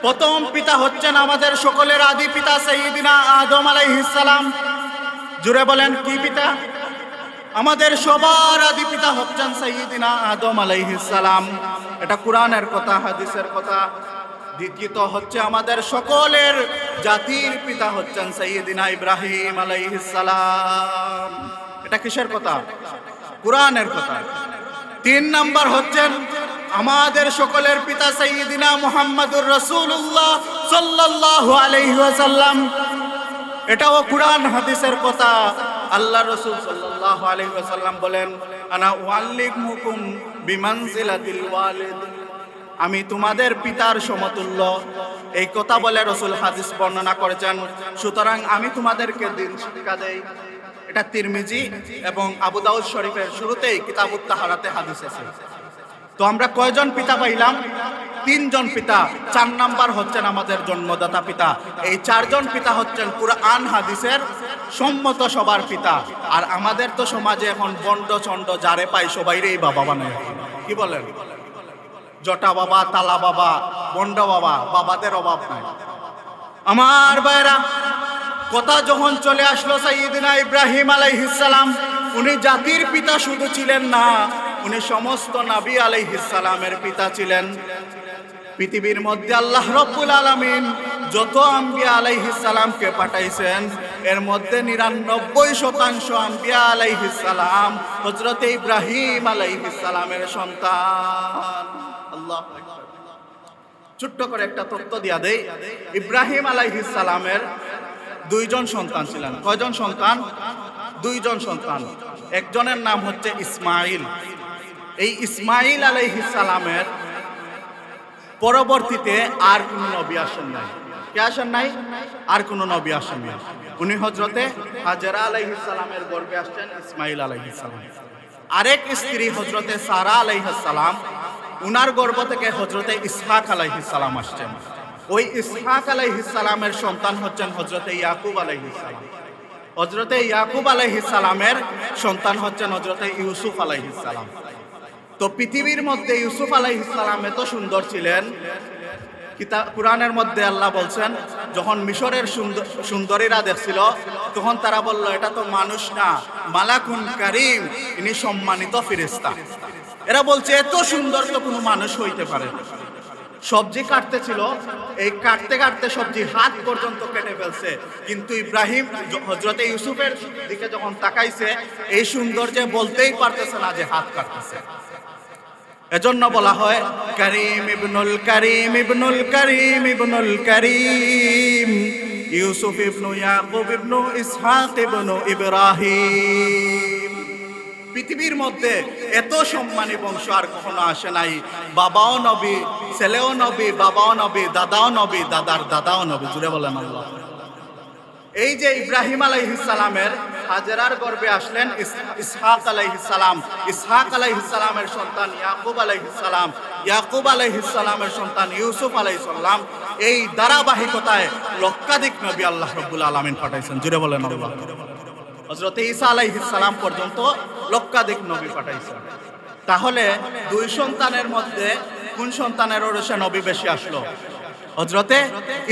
প্রথম পিতা হচ্ছেন আমাদের সকলের আদি পিতা সাইয়্যিদিনা আদম আলাইহিস সালাম। জুড়ে বলেন, কি পিতা? আমাদের সবার আদি পিতা হচ্ছেন সাইয়্যিদিনা আদম আলাইহিস সালাম। এটা কোরআনের কথা, হাদিসের কথা। দ্বিতীয়ত হচ্ছে আমাদের সকলের জাতির পিতা হচ্ছেন সাইয়্যিদিনা ইব্রাহিম আলাইহিস সালাম। এটা কিসের কথা? কোরআনের কথা। 3 নাম্বার হচ্ছেন আমাদের সকলের পিতা সাইয়্যিদিনা মুহাম্মাদুর রাসূলুল্লাহ সাল্লাল্লাহু আলাইহি ওয়াসাল্লাম। এটাও কোরআন হাদিসের কথা। আল্লাহ রাসূল সাল্লাল্লাহু আলাইহি ওয়াসাল্লাম বলেন, আনা উআল্লিমুকুম বিমানজিলাতিল ওয়ালিদ, আমি তোমাদের পিতার সমতুল্য। এই কথা বলে রাসূল হাদিস বর্ণনা করেছেন। সুতরাং আমি তোমাদেরকে দিন শিক্ষা দেই। এটা তিরমিজি এবং আবু দাউদ শরীফের শুরুতেই কিতাবুত তাহারাতে হাদিস আছে। তো আমরা কয়জন পিতা পাইলাম? 3 জন পিতা। 4 নাম্বার হচ্ছেন আমাদের জন্মদাতা পিতা। এই 4 জন পিতা হচ্ছেন কুরআন হাদিসের সম্মত সবার পিতা। আর আমাদের তো সমাজে এখন বন্ড চন্ড যারে পাই সবাইরেই বাবা বানায়। কি বলেন? জটা বাবা, তালা বাবা, বন্ড বাবা, বাবাদের অভাব নাই। আমার ভাইরা, কথা যখন চলে আসলো সাইয়্যিদিনা ইব্রাহিম আলাইহিস সালাম, উনি জাতির পিতা শুধু ছিলেন না, উনি সমস্ত নবী আলাইহিস সালামের পিতা ছিলেন। পৃথিবীর মধ্যে আল্লাহ রব্বুল আলামিন যত আম্বিয়া আলাইহিস সালামকে পাঠাইছেন, এর মধ্যে 99% আম্বিয়া আলাইহিস সালাম হযরত ইব্রাহিম আলাইহিস সালামের সন্তান। আল্লাহ, ছোট্ট করে একটা তথ্য দিয়া দেই, ইব্রাহিম আলাইহিস সালামের দুইজন সন্তান ছিলেন। কয়জন সন্তান? দুইজন সন্তান। একজনের নাম হচ্ছে ইসমাইল। এই ইসমাইল আলাইহিস সালামের পরবর্তীতে আর কোন নবী আসেন নাই। কে আসেন নাই? আর কোন নবী আসেন নাই। উনি হযরতে হাজেরা আলাইহিস সালামের গর্ভে আসছেন ইসমাইল আলাইহিস সালাম। আরেক স্ত্রী হযরতে সারা আলাইহিস সালাম, উনার গর্ভ থেকে হযরতে ইসহাক আলাইহিস সালাম আসছেন। ওই ইসহাক আলাইহিস সালামের সন্তান হচ্ছেন হযরতে ইয়াকুব আলাইহিস সালাম। হযরতে ইয়াকুব আলাইহিস সালামের সন্তান হচ্ছেন হযরতে ইউসুফ আলাইহিস সালাম। তো পৃথিবীর মধ্যে ইউসুফ আলাইহিস সালাম এত সুন্দর ছিলেন, কুরআনের মধ্যে আল্লাহ বলছেন, যখন মিশরের সুন্দরীরা দেখছিল তখন তারা বলল, এটা তো মানুষ না, মালাকুন কারীম, ইনি সম্মানিত ফেরেশতা। এরা বলছে এত সুন্দর তো কোনো মানুষ হইতে পারে না। সবজি কাটতেছিল, এই কাটতে কাটতে সবজি হাত পর্যন্ত কেটে ফেলছে, কিন্তু ইব্রাহিম হযরতে ইউসুফের দিকে যখন তাকাইছে, এই সৌন্দর্যে বলতেই পারতেছে না যে হাত কাটতেছে। এজন্য বলা হয় করিম ইবনুল করিম ইবনুল করিম ইবনুল করিম, ইউসুফ ইবনু ইয়াকুব ইবনু ইসহাক ইবনু ইব্রাহিম। পৃথিবীর মধ্যে এত সম্মানী বংশ আর কখনো আসে নাই। বাবাও নবী, ছেলেও নবী, বাবাও নবী, দাদাও নবী, দাদার দাদাও নবী। জুড়ে বলেন আল্লাহ। এই যে ইব্রাহিম আলাইহিস সালামের হাজেরার গর্ভে আসলেন ইসহাক আলাইহিস সালাম, ইসহাক আলাইহিস সালামের সন্তান ইয়াকুব আলাইহিস সালাম, ইয়াকুব আলাইহিস সালামের সন্তান ইউসুফ আলাইহিস সালাম। এই ধারাবাহিকতায় লক্ষাধিক নবী আল্লাহ রাব্বুল আলামিন পাঠাইছেন। জুড়ে বলেন আল্লাহ। হযরত ঈসা আলাইহিস সালাম পর্যন্ত লক্ষাধিক নবী পাঠাইছেন। তাহলে দুই সন্তানের মধ্যে কোন সন্তানের ওরসে নবী বেশি আসলো? হযরতে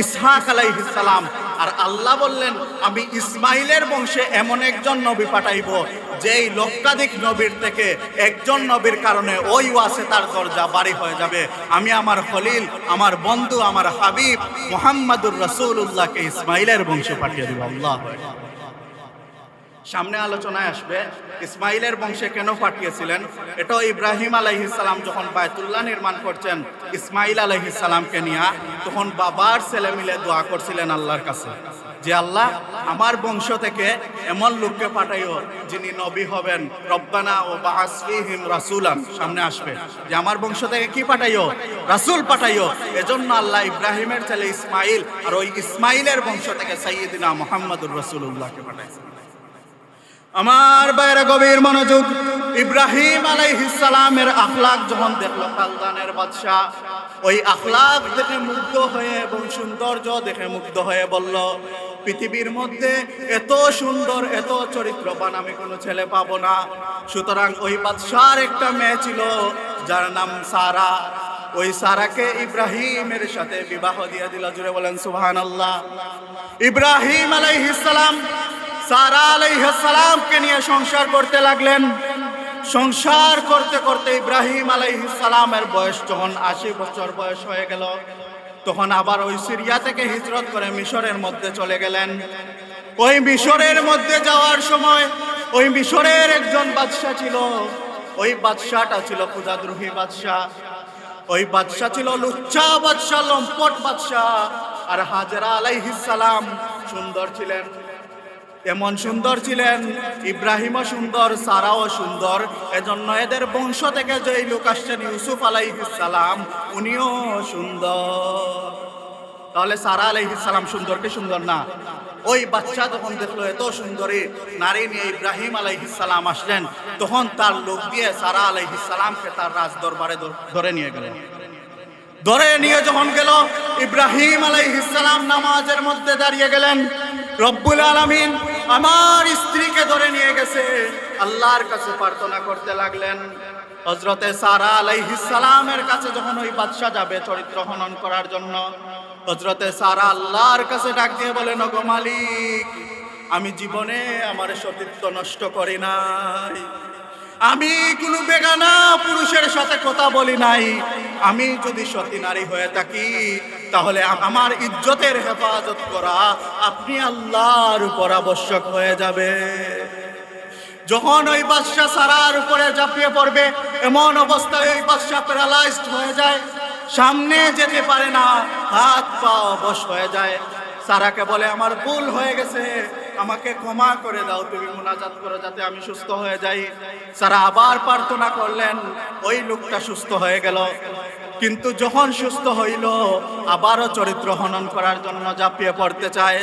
ইসহাক আলাইহিস সালাম। আর আল্লাহ বললেন, আমি ইসমাইলের বংশে এমন একজন নবী পাঠাইবো যেই লক্ষাধিক নবীর থেকে একজন নবীর কারণে ওই ওয়াসে তার দরজা বাড়ি হয়ে যাবে। আমি আমার খলিল, আমার বন্ধু, আমার হাবিব মুহাম্মাদুর রাসূলুল্লাহকে ইসমাইলের বংশে পাঠিয়ে দিব। আল্লাহ, সামনে আলোচনায় আসবে ইসমাইলের বংশে কেন পাঠিয়েছিলেন। এটাও ইব্রাহিম আলাইহিস সালাম যখন বায়তুল্লাহ নির্মাণ করছেন ইসমাইল আলাইহিস সালামকে নিয়ে, তখন বাবার ছেলে মিলে দোয়া করছিলেন আল্লাহর কাছে যে আল্লাহ, আমার বংশ থেকে এমন লোককে পাঠাইও যিনি নবী হবেন। রব্বানা ও বা'আস ফীহিম রাসূলান, সামনে আসবে যে আমার বংশ থেকে কি পাঠাইও? রাসূল পাঠাইও। এজন্য আল্লাহ ইব্রাহিমের ছেলে ইসমাইল আর ওই ইসমাইলের বংশ থেকে সাইয়্যিদিনা মুহাম্মাদুর রাসূলুল্লাহকে পাঠাইছেন। আমার বাইরে গভীর মনোযোগ। ইব্রাহিম আলাইহিস সালামের আখলাক যখন দেখলো খালদানের বাদশা, ওই আখলাক দেখে মুগ্ধ হয়ে এবং সৌন্দর্য দেখে মুগ্ধ হয়ে বলল, পৃথিবীর মধ্যে এত সুন্দর, এত চরিত্রবান আমি কোনো ছেলে পাবো না। সুতরাং ওই বাদশার একটা মেয়ে ছিল যার নাম সারা। ওই সারাকে ইব্রাহিমের সাথে বিবাহ দিয়ে দিল। জুড়ে বলেন সুবহানাল্লাহ। ইব্রাহিম আলাইহিস সালাম সারা আলাইহিস সালামকে নিয়ে সংসার করতে লাগলেন। সংসার করতে করতে ইব্রাহিম আলাইহিস সালামের বয়স যখন 80 বছর বয়স হয়ে গেল, তখন আবার ওই সিরিয়া থেকে হিজরত করে মিশরের মধ্যে চলে গেলেন। ওই মিশরের মধ্যে যাওয়ার সময় ওই মিশরের একজন বাদশা ছিল। ওই বাদশাটা ছিল পূজাদ্রোহী বাদশা। ওই বাদশা ছিল লুচ্চা বাদশা, লম্পট বাদশা। আর হাজেরা আলাইহিস সালাম সুন্দর ছিলেন, এমন সুন্দর ছিলেন, ইব্রাহিমও সুন্দর, সারাও সুন্দর। এজন্য এদের বংশ থেকে যে লোক আসছেন ইউসুফ আলাইহিস সালাম, উনিও সুন্দর। তাহলে সারা আলাইহিস সালাম সুন্দর কি সুন্দর না? ওই বাচ্চা যখন দেখলো এত সুন্দরী নারী নিয়ে ইব্রাহিম আলাইহিস সালাম আসলেন, তখন তার লোক দিয়ে সারা আলাইহিস সালামকে তার রাজ দরবারে ধরে নিয়ে গেল। ধরে নিয়ে যখন গেল, ইব্রাহিম আলাইহিস সালাম নামাজের মধ্যে দাঁড়িয়ে গেলেন। রব্বুল আলামিন আমার স্ত্রীকে ধরে নিয়ে গেছে, আল্লাহর কাছে প্রার্থনা করতে লাগলেন। হযরতে সারা আলাইহিস সালামের কাছে যখন ওই বাদশা যাবে চরিত্র হনন করার জন্য, হযরতে সারা আল্লাহর কাছে ডাক দিয়ে বলেন, ওগো মালিক, আমি জীবনে আমার সতীত্ব নষ্ট করি নাই, আমি কোনো বেগানা পুরুষের সাথে কথা বলি নাই, আমি যদি সতী নারী হয়ে থাকি তাহলে আমার ইজ্জতের হেফাজত করা আপনি আল্লাহর উপর আবশ্যক হয়ে যাবে। যখন ওই বাদশা সারার উপরে ঝাঁপিয়ে পড়বে, এমন অবস্থায় ওই বাদশা প্যারালাইজড হয়ে যায়, সামনে যেতে পারে না, হাত পা অবশ হয়ে যায়। সারাকে বলে আমার ভুল হয়ে গেছে, আমাকে ক্ষমা করে দাও, তুমি মুনাজাত করো যাতে আমি সুস্থ হয়ে যাই। সারা আবার প্রার্থনা করলেন, ওই লোকটা সুস্থ হয়ে গেল। কিন্তু যখন সুস্থ হইল আবারও চরিত্র হনন করার জন্য ঝাঁপিয়ে পড়তে চায়।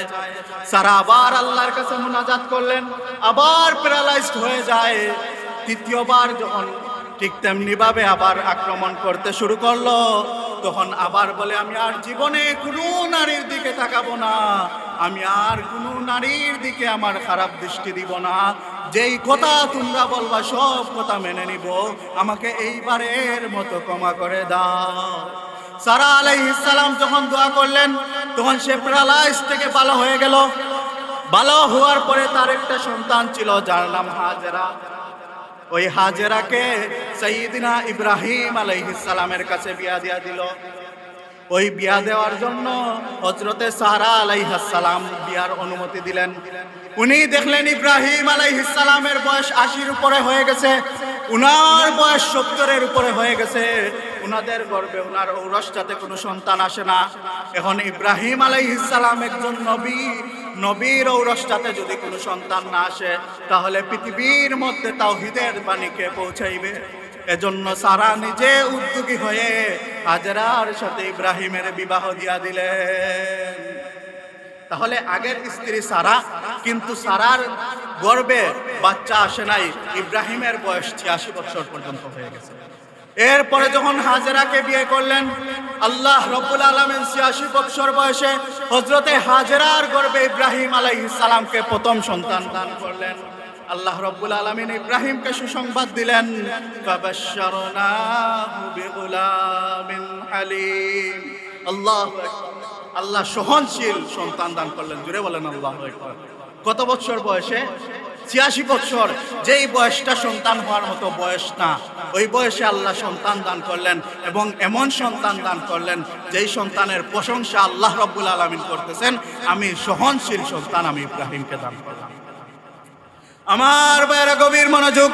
সারা আবার আল্লাহর কাছে মুনাজাত করলেন, আবার প্যারালাইজড হয়ে যায়। তৃতীয়বার যখন ঠিক তেমনি ভাবে আবার আক্রমণ করতে শুরু করলো, তখন আবার বলে আমি আর জীবনে কোনো নারীর দিকে তাকাবো না, আমি আর কোনো নারীর দিকে আমার খারাপ দৃষ্টি দিব না, যেই কথা তোমরা বলবা সব কথা মেনে নিব, আমাকে এইবারের মতো ক্ষমা করে দাও। সারা আলাইহিস সালাম যখন দোয়া করলেন তখন সে প্যারালাইজ থেকে ভালো হয়ে গেল। ভালো হওয়ার পরে তার একটা সন্তান ছিল যার নাম হাজেরা। ওই হাজেরাকে সাইয়্যিদিনা ইব্রাহিম আলাইহিস সালামের কাছে বিয়া দিয়া দিল। ওই বিয়া দেওয়ার জন্য হযরতে সারা আলাইহিস সালাম বিয়ার অনুমতি দিলেন। উনি দেখলেন ইব্রাহিম আলাইহিস সালামের বয়স 80-র উপরে হয়ে গেছে, উনার বয়স 70-এর উপরে হয়ে গেছে। উনাদের গর্ভে উনার ঔরসজাতে কোনো সন্তান আসে না। এখন ইব্রাহিম আলাইহিস সালাম একজন নবী, নবীর ঔরসজাতে যদি কোনো সন্তান না আসে তাহলে পৃথিবীর মধ্যে তাওহীদের বাণীকে পৌঁছাইবে। এজন্য সারা নিজে উদ্যোগী হয়ে হাজেরার সাথে ইব্রাহিমের বিবাহ দিয়া দিলেন। তাহলে আগের স্ত্রী সারা, কিন্তু সারার গর্ভে বাচ্চা আসে নাই। ইব্রাহিমের বয়স 86 বছর পর্যন্ত হয়ে গেছে। এরপরে যখন হাজেরাকে বিয়ে করলেন, আল্লাহ রব্বুল আলামিন 86 বছর বয়সে হযরতে হাজেরার গর্ভে ইব্রাহিম আলাইহিস সালামকে প্রথম সন্তান দান করলেন। আল্লাহ রব্বুল আলামিন ইব্রাহিমকে সুসংবাদ দিলেন, ফাবাশশারনাহু বিগুলামিন হালিম। আল্লাহু আকবার। আল্লাহ সহনশীল সন্তান দান করলেন। জুড়ে বলেন আল্লাহু আকবার। কত বছর বয়সে? 86 বছর। যেই বয়সটা সন্তান হওয়ার মতো বয়স না, ওই বয়সে আল্লাহ সন্তান দান করলেন, এবং এমন সন্তান দান করলেন যেই সন্তানের প্রশংসা আল্লাহ রব্বুল আলামিন করতেছেন, আমি সহনশীল সন্তান আমি ইব্রাহিমকে দান করলাম। আমার ভাইয়েরা গভীর মনোযোগ।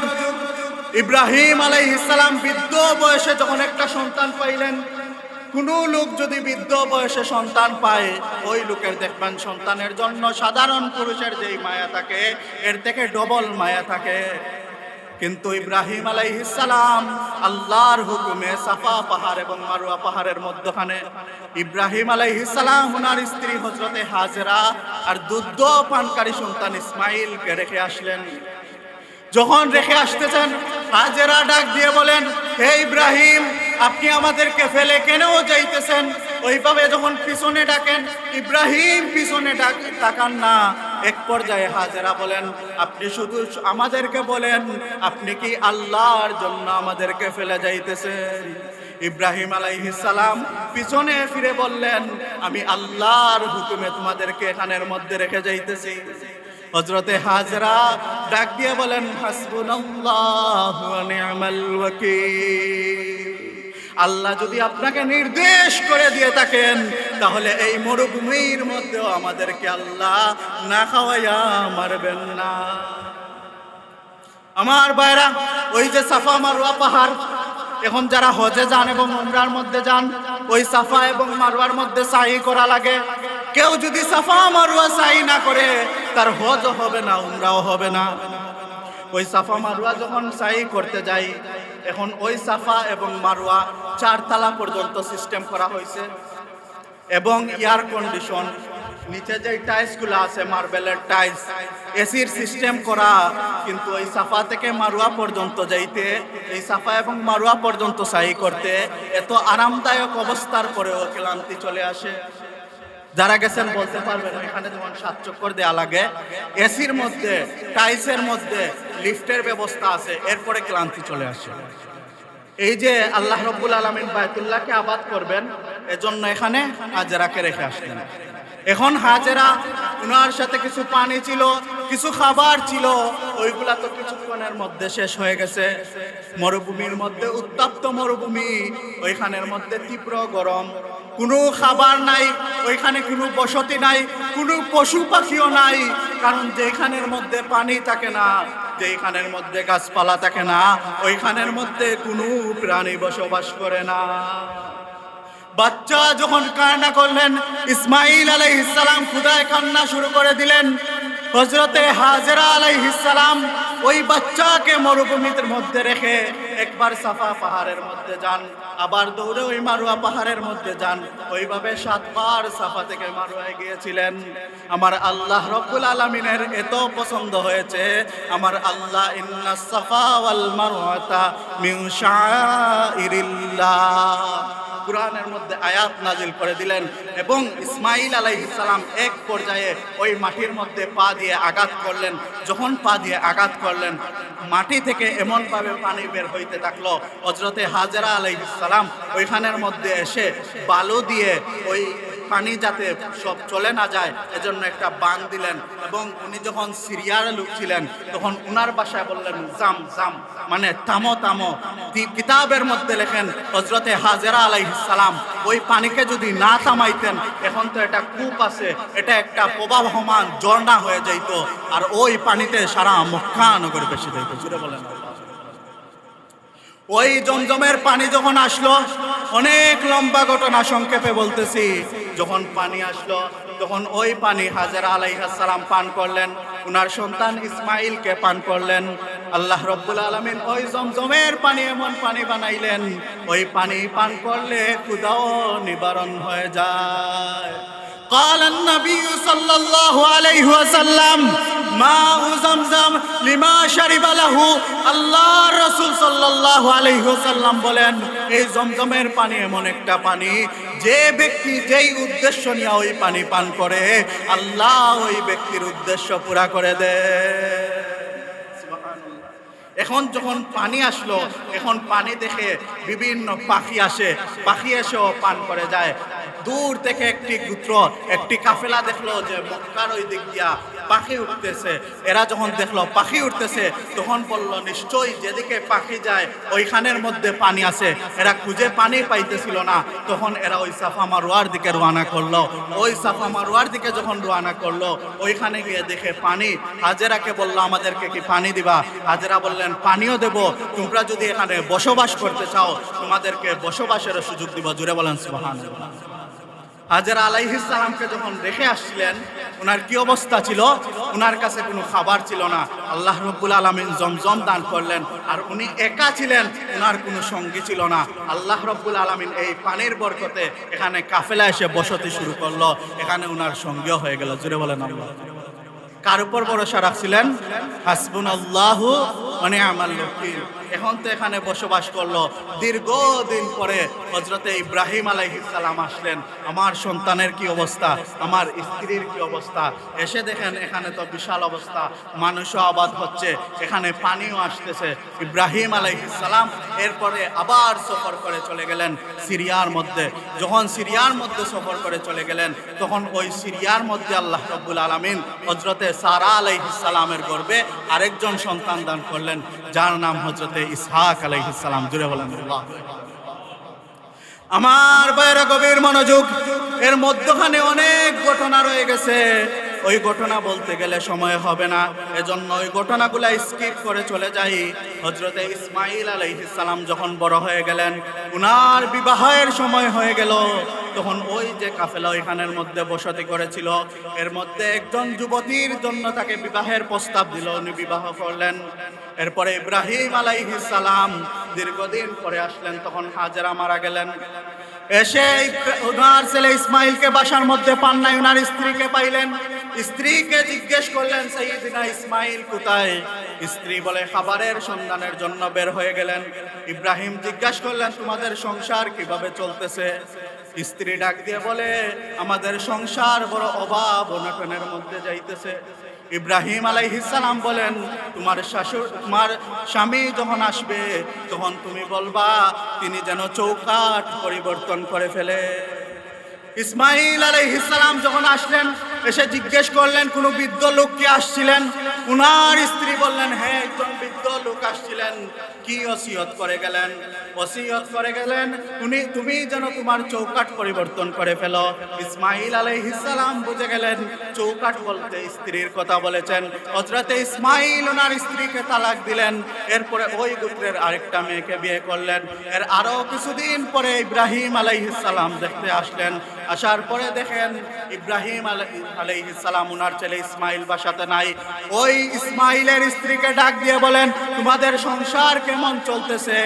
ইব্রাহিম আলাইহিস সালাম বৃদ্ধ বয়সে যখন একটা সন্তান পাইলেন, কোনো লোক যদি বৃদ্ধ বয়সে সন্তান পায়, ওই লোকের দেখবেন সন্তানের জন্য সাধারণ পুরুষের যেই মায়া থাকে এর থেকে ডবল মায়া থাকে। কিন্তু ইব্রাহিম আলাইহিস সালাম আল্লাহর হুকুমে সাফা পাহাড় এবং মারওয়া পাহাড়ের মধ্যখানে ইব্রাহিম আলাইহিস সালাম ওনার স্ত্রী হযরতে হাজেরা আর দুধ পানকারী সন্তান ইসমাইলকে রেখে আসলেন। যখন রেখে আসতেছেন, হাজেরা ডাক দিয়ে বলেন, হে ইব্রাহিম, আপনি আমাদেরকে ফেলে কেন যাইতেছেন? ওইভাবে যখন পিছনে ডাকেন, ইব্রাহিম পিছনে তাকান না। এক পর্যায়ে হাজেরা বলেন, আপনি শুধু আমাদেরকে বলেন, আপনি কি আল্লাহর জন্য আমাদেরকে ফেলে যাইতেছেন? ইব্রাহিম আলাইহিস সালাম পিছনে ফিরে বললেন, আমি আল্লাহর হুকুমে তোমাদেরকে এখানের মধ্যে রেখে যাইতেছি। হযরতে হাজেরা ডাক দিয়ে বলেন, হাসবুনাল্লাহু ওয়া নি'মাল ওয়াকিল। আল্লাহ যদি আপনাকে নির্দেশ করে দিয়ে থাকেন তাহলে এই মরুভূমির মধ্যেও আমাদেরকে আল্লাহ না খাওয়াইয়া মারবেন না। আমার ভাইরা, ওই যে সাফা মারওয়া পাহাড়, এখন যারা হজে যান এবং উমরার মধ্যে যান, ওই সাফা এবং মারওয়ার মধ্যে সাই করা লাগে। কেউ যদি সাফা মারওয়া সাই না করে তার হজও হবে না, উমরাও হবে না। ওই সাফা মারওয়া যখন সাই করতে যাই, এখন ওই সাফা এবং মারওয়া 4 তালা পর্যন্ত সিস্টেম করা হয়েছে, এবং এয়ার কন্ডিশন, নিচে যে টাইলসগুলো আছে মার্বেলের টাইলস, এসির সিস্টেম করা। কিন্তু ওই সাফা থেকে মারওয়া পর্যন্ত যাইতে, এই সাফা এবং মারওয়া পর্যন্ত সাই করতে এত আরামদায়ক অবস্থার পরেও ক্লান্তি চলে আসে। যারা গেছেন বলতে পারবেন, এখানে যেমন 7 চক্কর দেয়া লাগে, এসির মধ্যে, টাইলসের মধ্যে লিফটের ব্যবস্থা আছে, এরপরে ক্লান্তি চলে আসে। এই যে আল্লাহ রব্বুল আলামিন বায়তুল্লাহকে আবাদ করবেন, এজন্য এখানে হাজেরাকে রেখে আসলেন। এখন হাজেরা, উনার সাথে কিছু পানি ছিল, কিছু খাবার ছিল, ওইগুলা তো কিছুক্ষণের মধ্যে শেষ হয়ে গেছে। মরুভূমির মধ্যে, উত্তপ্ত মরুভূমি, ওইখানের মধ্যে তীব্র গরম, কোনো খাবার নাই, ওইখানে কোনো বসতি নাই, কোনো পশু পাখিও নাই। কারণ যেখানের মধ্যে পানি থাকে না, যেখানের মধ্যে গাছপালা থাকে না, ওইখানের মধ্যে কোনো প্রাণী বসবাস করে না। বাচ্চা যখন কান্না করলেন, ইসমাইল আলাইহিস সালাম খুদায় কান্না শুরু করে দিলেন। হযরতে হাজেরা আলাইহিস সালাম ওই বাচ্চাকে মরুভূমির মধ্যে রেখে একবার সাফা পাহাড়ের মধ্যে যান, আবার দৌড়ে ওই মারুয়া পাহাড়ের মধ্যে যান। ওইভাবে 7 বার সাফা থেকে মারুয়ায় গিয়েছিলেন। আমার আল্লাহ রব্বুল আলামিনের এত পছন্দ হয়েছে, আমার আল্লাহ ইন্নাস সাফা ওয়াল মারওয়াতা মিন শাআইরিল্লাহ কুরআনের মধ্যে আয়াত নাজিল করে দিলেন। এবং ইসমাইল আলাইহিস সালাম এক পর্যায়ে ওই মাটির মধ্যে পা দিয়ে আঘাত করলেন। যখন পা দিয়ে আঘাত করলেন, মাটি থেকে এমনভাবে পানি বের হইতে থাকলো, হযরতে হাজেরা আলাইহিস সালাম ওইখানের মধ্যে এসে বালু দিয়ে ওই পানি যাতে সব চলে না যায় এজন্য একটা বাঁধ দিলেন। এবং উনি যখন সিরিয়ার লোক ছিলেন তখন উনার ভাষায় বললেন জাম জাম, মানে থামো থামো। কিতাবের মধ্যে লেখেন হযরতে হাজেরা আলাইহিস সালাম ওই পানিকে যদি না থামাইতেন, এখন তো এটা কূপ আছে, এটা একটা প্রবাহমান ঝর্ণা হয়ে যাইত, আর ওই পানিতে সারা মক্কা নগর বেশি যাইত। জুড়ে বলেন। ওই জমজমের পানি যখন আসলো, অনেক লম্বা ঘটনা সংক্ষেপে বলতেছি। যখন পানি আসলো, তখন ওই পানি হাজেরা আলাইহিস সালাম পান করলেন, উনার সন্তান ইসমাইলকে পান করলেন। আল্লাহ রব্বুল আলামিন ওই জমজমের পানি এমন পানি বানাইলেন, ওই পানি পান করলে ক্ষুধাও নিবারণ হয়ে যায়। قال النبي صلى الله عليه وسلم ماء زمزم لما شرب له। আল্লাহ রাসূল সাল্লাল্লাহু আলাইহি ওয়াসাল্লাম বলেন, এই জমজমের পানি এমন একটা পানি, যে ব্যক্তি যেই উদ্দেশ্য নিয়ে ওই পানি পান করে, আল্লাহ ওই ব্যক্তির উদ্দেশ্য পুরা করে দেয়। এখন যখন পানি আসলো, এখন পানি দেখে বিভিন্ন পাখি আসে, পাখি এসেও পান করে যায়। দূর থেকে একটি গোত্র, একটি কাফেলা দেখলো যে মক্কার ওই দিক দিয়া পাখি উঠতেছে। এরা যখন দেখলো পাখি উঠতেছে, তখন বলল নিশ্চয়ই যেদিকে পাখি যায় ওইখানের মধ্যে পানি আছে। এরা খুঁজে পানি পাইতেছিল না, তখন এরা ওই সাফা মারওয়ার দিকে রওনা করলো। ওই সাফা মারওয়ার দিকে যখন রওনা করলো, ওইখানে গিয়ে দেখে পানি। হাজেরাকে বললো আমাদেরকে কি পানি দিবা? হাজেরা বললেন পানিও দেব, তোমরা যদি এখানে বসবাস করতে চাও তোমাদেরকে বসবাসের সুযোগ দিব। জুড়ে বলেন সুবহানাল্লাহ। হাজেরা আলাইহিস সালামকে যখন রেখে আসছিলেন, ওনার কি অবস্থা ছিল? ওনার কাছে কোনো খাবার ছিল না। আল্লাহ রব্বুল আলামিন জমজম দান করলেন, আর উনি একা ছিলেন, ওনার কোনো সঙ্গী ছিল না। আল্লাহ রব্বুল আলামিন এই পানির বরকতে এখানে কাফেলা এসে বসতি শুরু করলো, এখানে ওনার সঙ্গীও হয়ে গেল। জুড়ে বলেন আল্লাহ। কার উপর ভরসা রাখছিলেন? হাসবুনাল্লাহু ওয়া নি'মাল ওয়াকিল। এখন তো এখানে বসবাস করলো। দীর্ঘদিন পরে হযরতে ইব্রাহিম আলাইহিস সালাম আসলেন। আমার সন্তানের কি অবস্থা, আমার স্ত্রীর কি অবস্থা, এসে দেখেন এখানে তো বিশাল অবস্থা, মানুষও আবাদ হচ্ছে, এখানে পানিও আসতেছে। ইব্রাহিম আলাইহিস সালাম এরপরে আবার সফর করে চলে গেলেন সিরিয়ার মধ্যে। যখন সিরিয়ার মধ্যে সফর করে চলে গেলেন, তখন ওই সিরিয়ার মধ্যে আল্লাহ রাব্বুল আলামিন হযরতে সারা আলাইহিস সালামের গর্ভে আরেকজন সন্তান দান করলেন, যার নাম হযরতে ইসহাক আলাইহিস সালাম। জুড়ে বলেন আল্লাহ। আমার ভাইরা গভীর মনোযোগ, এর মধ্যখানে অনেক ঘটনা রয়ে গেছে। ওই ঘটনা বলতে গেলে সময় হবে না, এজন্য ওই ঘটনাগুলো স্কিপ করে চলে যাই। হযরতে ইসমাইল আলাইহিস সালাম যখন বড় হয়ে গেলেন, উনার বিবাহের সময় হয়ে গেল, তখন ওই যে কাফেলা ওইখানের মধ্যে বসতি করেছিল, এর মধ্যে একজন যুবতীর জন্য তাকে বিবাহের প্রস্তাব দিল, উনি বিবাহ করলেন। এরপরে ইব্রাহিম আলাইহিস সালাম দীর্ঘদিন পরে আসলেন, তখন হাজেরা মারা গেলেন। এসে ওনার ছেলে ইসমাইলকে বাসার মধ্যে পান নাই, ওনার স্ত্রীকে পাইলেন। স্ত্রীকে জিজ্ঞেস করলেন সাইয়্যিদিনা ইসমাইল কোথায়? স্ত্রী বলে খাবারের সন্ধানের জন্য বের হয়ে গেলেন। ইব্রাহিম জিজ্ঞাসা করলেন তোমাদের সংসার কিভাবে চলতেছে? স্ত্রী ডাক দিয়ে বলে আমাদের সংসার বড় অভাব অনটনের মধ্যে যাইতেছে। ইব্রাহিম আলাইহিস সালাম বলেন তোমার স্বামী যখন আসবে তখন তুমি বলবা তিনি যেন চৌকাঠ পরিবর্তন করে ফেলে। ইসমাইল আলাইহিস সালাম যখন আসলেন, এসে জিজ্ঞেস করলেন কোনো বৃদ্ধ লোক কি আসছিলেন? উনার স্ত্রী বললেন, হ্যাঁ, একজন বৃদ্ধ লোক আসছিলেন। কি ওসিয়ত করে গেলেন? ওসিয়ত করে গেলেন, তুমি যেন তোমার চৌকাঠ পরিবর্তন করে ফেলো। ইসমাইল আলাইহিস সালাম বুঝে গেলেন চৌকাঠ বলতে স্ত্রীর কথা বলেছেন। হযরতে ইসমাইল ওনার স্ত্রীকে তালাক দিলেন। এরপরে ওই গোত্রের আরেকটা মেয়েকে বিয়ে করলেন। এর আরো কিছুদিন পরে ইব্রাহিম আলাইহিস সালাম দেখতে আসলেন। আসার পরে দেখেন ইব্রাহিম আলাইহিস সালাম ওনার ছেলে ইসমাইল বাসাতে নাই। ওই ইসমাইলের স্ত্রীকে ডাক দিয়ে বলেন, তোমাদের সংসার কেমন চলতেছে?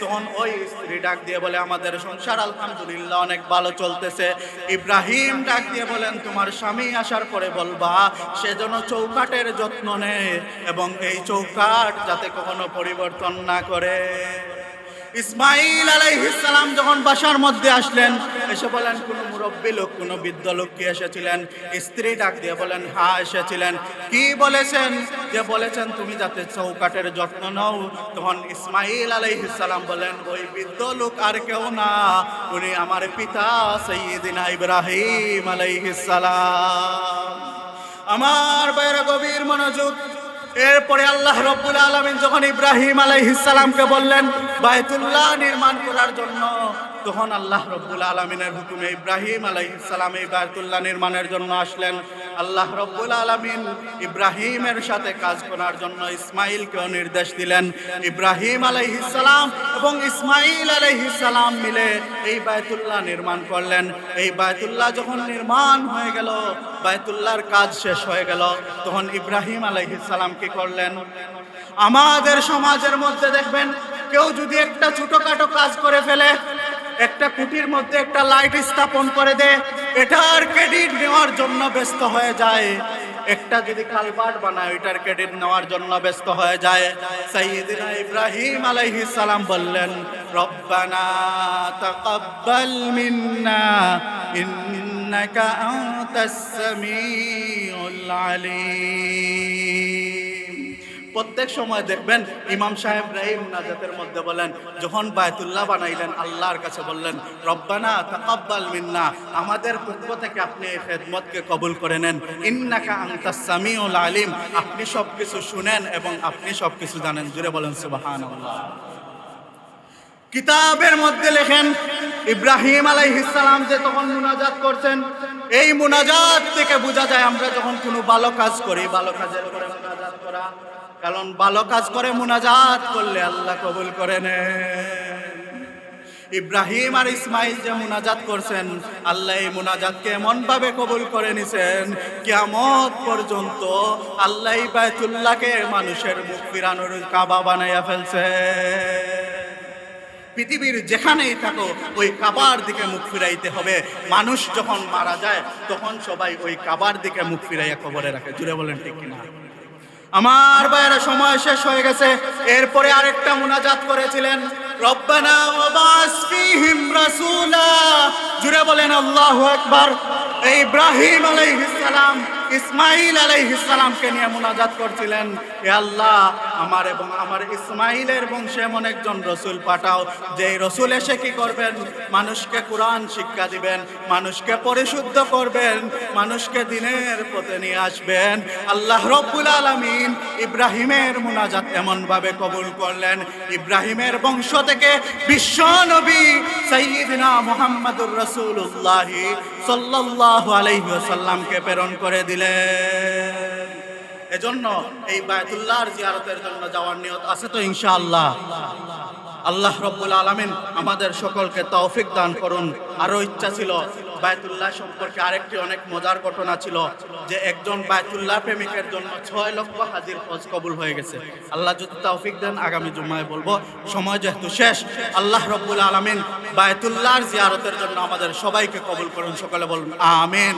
তখন ওই স্ত্রী ডাক দিয়ে বলে, আমাদের সংসার আলহামদুলিল্লাহ অনেক ভালো চলতেছে। ইব্রাহিম ডাক দিয়ে বলেন, তোমার স্বামী আসার পরে বলবা সে যেন চৌকাঠের যত্ন নেয় এবং এই চৌকাঠ যাতে কখনো পরিবর্তন না করে। ইসমাইল আলাইহিস সালাম যখন বাসার মধ্যে আসলেন, এসে বলেন, কোন মুরব্বী লোক, কোন বৃদ্ধ লোক কি এসেছিলেন? স্ত্রী ডাক দিয়ে বলেন, হ্যাঁ এসেছিলেন। কি বলেছেন? যে বলেছেন তুমি যাতে চৌকাঠের যত্ন নাও। তখন ইসমাইল আলাইহিস সালাম বলেন, ওই বৃদ্ধ লোক আর কেউ না, উনি আমার পিতা সাইয়্যিদিনা ইব্রাহিম আলাইহিস সালাম। আমার বাইরে গভীর মনোযোগ। এরপরে আল্লাহ রাব্বুল আলামিন যখন ইব্রাহিম আলাইহিস সালামকে বললেন বায়তুল্লাহ নির্মাণ করার জন্য, তখন আল্লাহ রাব্বুল আলামিনের হুকুমে ইব্রাহিম আলাইহিস সালাম এই বায়তুল্লাহ নির্মাণের জন্য আসলেন। আল্লাহ রাব্বুল আলামিন ইব্রাহিমের সাথে কাজ করার জন্য ইসমাইলকেও নির্দেশ দিলেন। ইব্রাহিম আলাইহিস সালাম এবং ইসমাইল আলাইহিস সালাম মিলে এই বায়তুল্লাহ নির্মাণ করলেন। এই বায়তুল্লাহ যখন নির্মাণ হয়ে গেল, বায়তুল্লাহর কাজ শেষ হয়ে গেল, তখন ইব্রাহিম আলাইহিস সালাম কি করলেন? আমাদের সমাজের মধ্যে দেখবেন কেউ যদি একটা ছোটখাটো কাজ করে ফেলে, একটা কুটির মধ্যে একটা লাইট স্থাপন করে দেয়, এটার ক্রেডিট নেওয়ার জন্য ব্যস্ত হয়ে যায়। একটা যদি কালভার্ট বানায়, ওইটার ক্রেডিট নেওয়ার জন্য ব্যস্ত হয়ে যায়। সাইয়্যিদিনা ইব্রাহিম আলাইহিস সালাম বললেন, রব্বানা তাকাব্বাল মিন্না ইন্নাকা আনতাস সামিউল আলিম। প্রত্যেক সময় দেখবেন ইমাম সাহেব এই মুনাজাতের মধ্যে বলেন, যখন বায়তুল্লাহ বানাইলেন আল্লাহর কাছে বললেন, রব্বানা তাকাব্বাল মিন্না, আমাদের পক্ষ থেকে আপনি এই খেদমতকে কবুল করে নেন। ইন্নাকা আনতাস সামিউল আলিম, আপনি সবকিছু শুনেন এবং আপনি সবকিছু জানেন। জুড়ে বলেন সুবহানাল্লাহ। কিতাবের মধ্যে লেখেন ইব্রাহিম আলাইহিস সালাম যে তখন মুনাজাত করছেন, এই মুনাজাত থেকে বোঝা যায় আমরা যখন কোনো ভালো কাজ করি, ভালো কাজের করে মুনাজাত করা, কারণ ভালো কাজ করে মুনাজাত করলে আল্লাহ কবুল করে নেন। ইব্রাহিম আর ইসমাইল যে মুনাজাত করছেন, আল্লাহ এই মুনাজাতকে এমন ভাবে কবুল করে নিছেন, কিয়ামত পর্যন্ত আল্লাহ বায়তুল্লাহকে মানুষের মুখ ফিরানোর কাবা বানাইয়া ফেলছে। পৃথিবীর যেখানেই থাকো ওই কাবার দিকে মুখ ফিরাইতে হবে। মানুষ যখন মারা যায় তখন সবাই ওই কাবার দিকে মুখ ফিরাইয়া কবরে রাখে। জুড়ে বলেন ঠিক কিনা? আমার ভাইয়েরা, সময় শেষ হয়ে গেছে। এরপরে আরেকটা মুনাজাত করেছিলেন, রব্বানা ওয়াবাস ফীহিম রাসূলা। জুড়ে বলেন আল্লাহু আকবার। ইব্রাহিম আলাইহিস সালাম ইসমাইল আলাইহিস সালামকে নিয়ে মুনাজাত করছিলেন, হে আল্লাহ, আমার এবং আমার ইসমাইলের বংশে এমন একজন রসুল পাঠাও, যে রসুল এসে কি করবেন? মানুষকে কোরআন শিক্ষা দিবেন, মানুষকে পরিশুদ্ধ করবেন, মানুষকে দ্বীনের পথে নিয়ে আসবেন। আল্লাহ রাব্বুল আলামিন ইব্রাহিমের মুনাজাত এমন ভাবে কবুল করলেন, ইব্রাহিমের বংশ থেকে বিশ্ব নবী সাইয়্যিদিনা মুহাম্মাদুর রাসূলুল্লাহ সাল্লাল্লাহু আলাইহি ওয়াসাল্লামকে প্রেরণ করে দিলেন। এজন্য এই বায়তুল্লাহর জিয়ারতের জন্য যাওয়ার নিয়ত আছে তো ইনশাআল্লাহ। আল্লাহ রাব্বুল আলামিন আমাদের সকলকে তৌফিক দান করুন। আরো ইচ্ছা ছিল, বায়তুল্লাহ সম্পর্কে আরেকটি অনেক মজার ঘটনা ছিল, যে একজন বায়তুল্লাহ প্রেমিকের জন্য 6 লক্ষ হাজির হজ কবুল হয়ে গেছে। আল্লাহ যদি তৌফিক দেন আগামী জুমায় বলবো, সময় যেহেতু শেষ। আল্লাহ রাব্বুল আলামিন বায়তুল্লাহর জিয়ারতের জন্য আমাদের সবাইকে কবুল করুন। সকলে বলুন আমিন।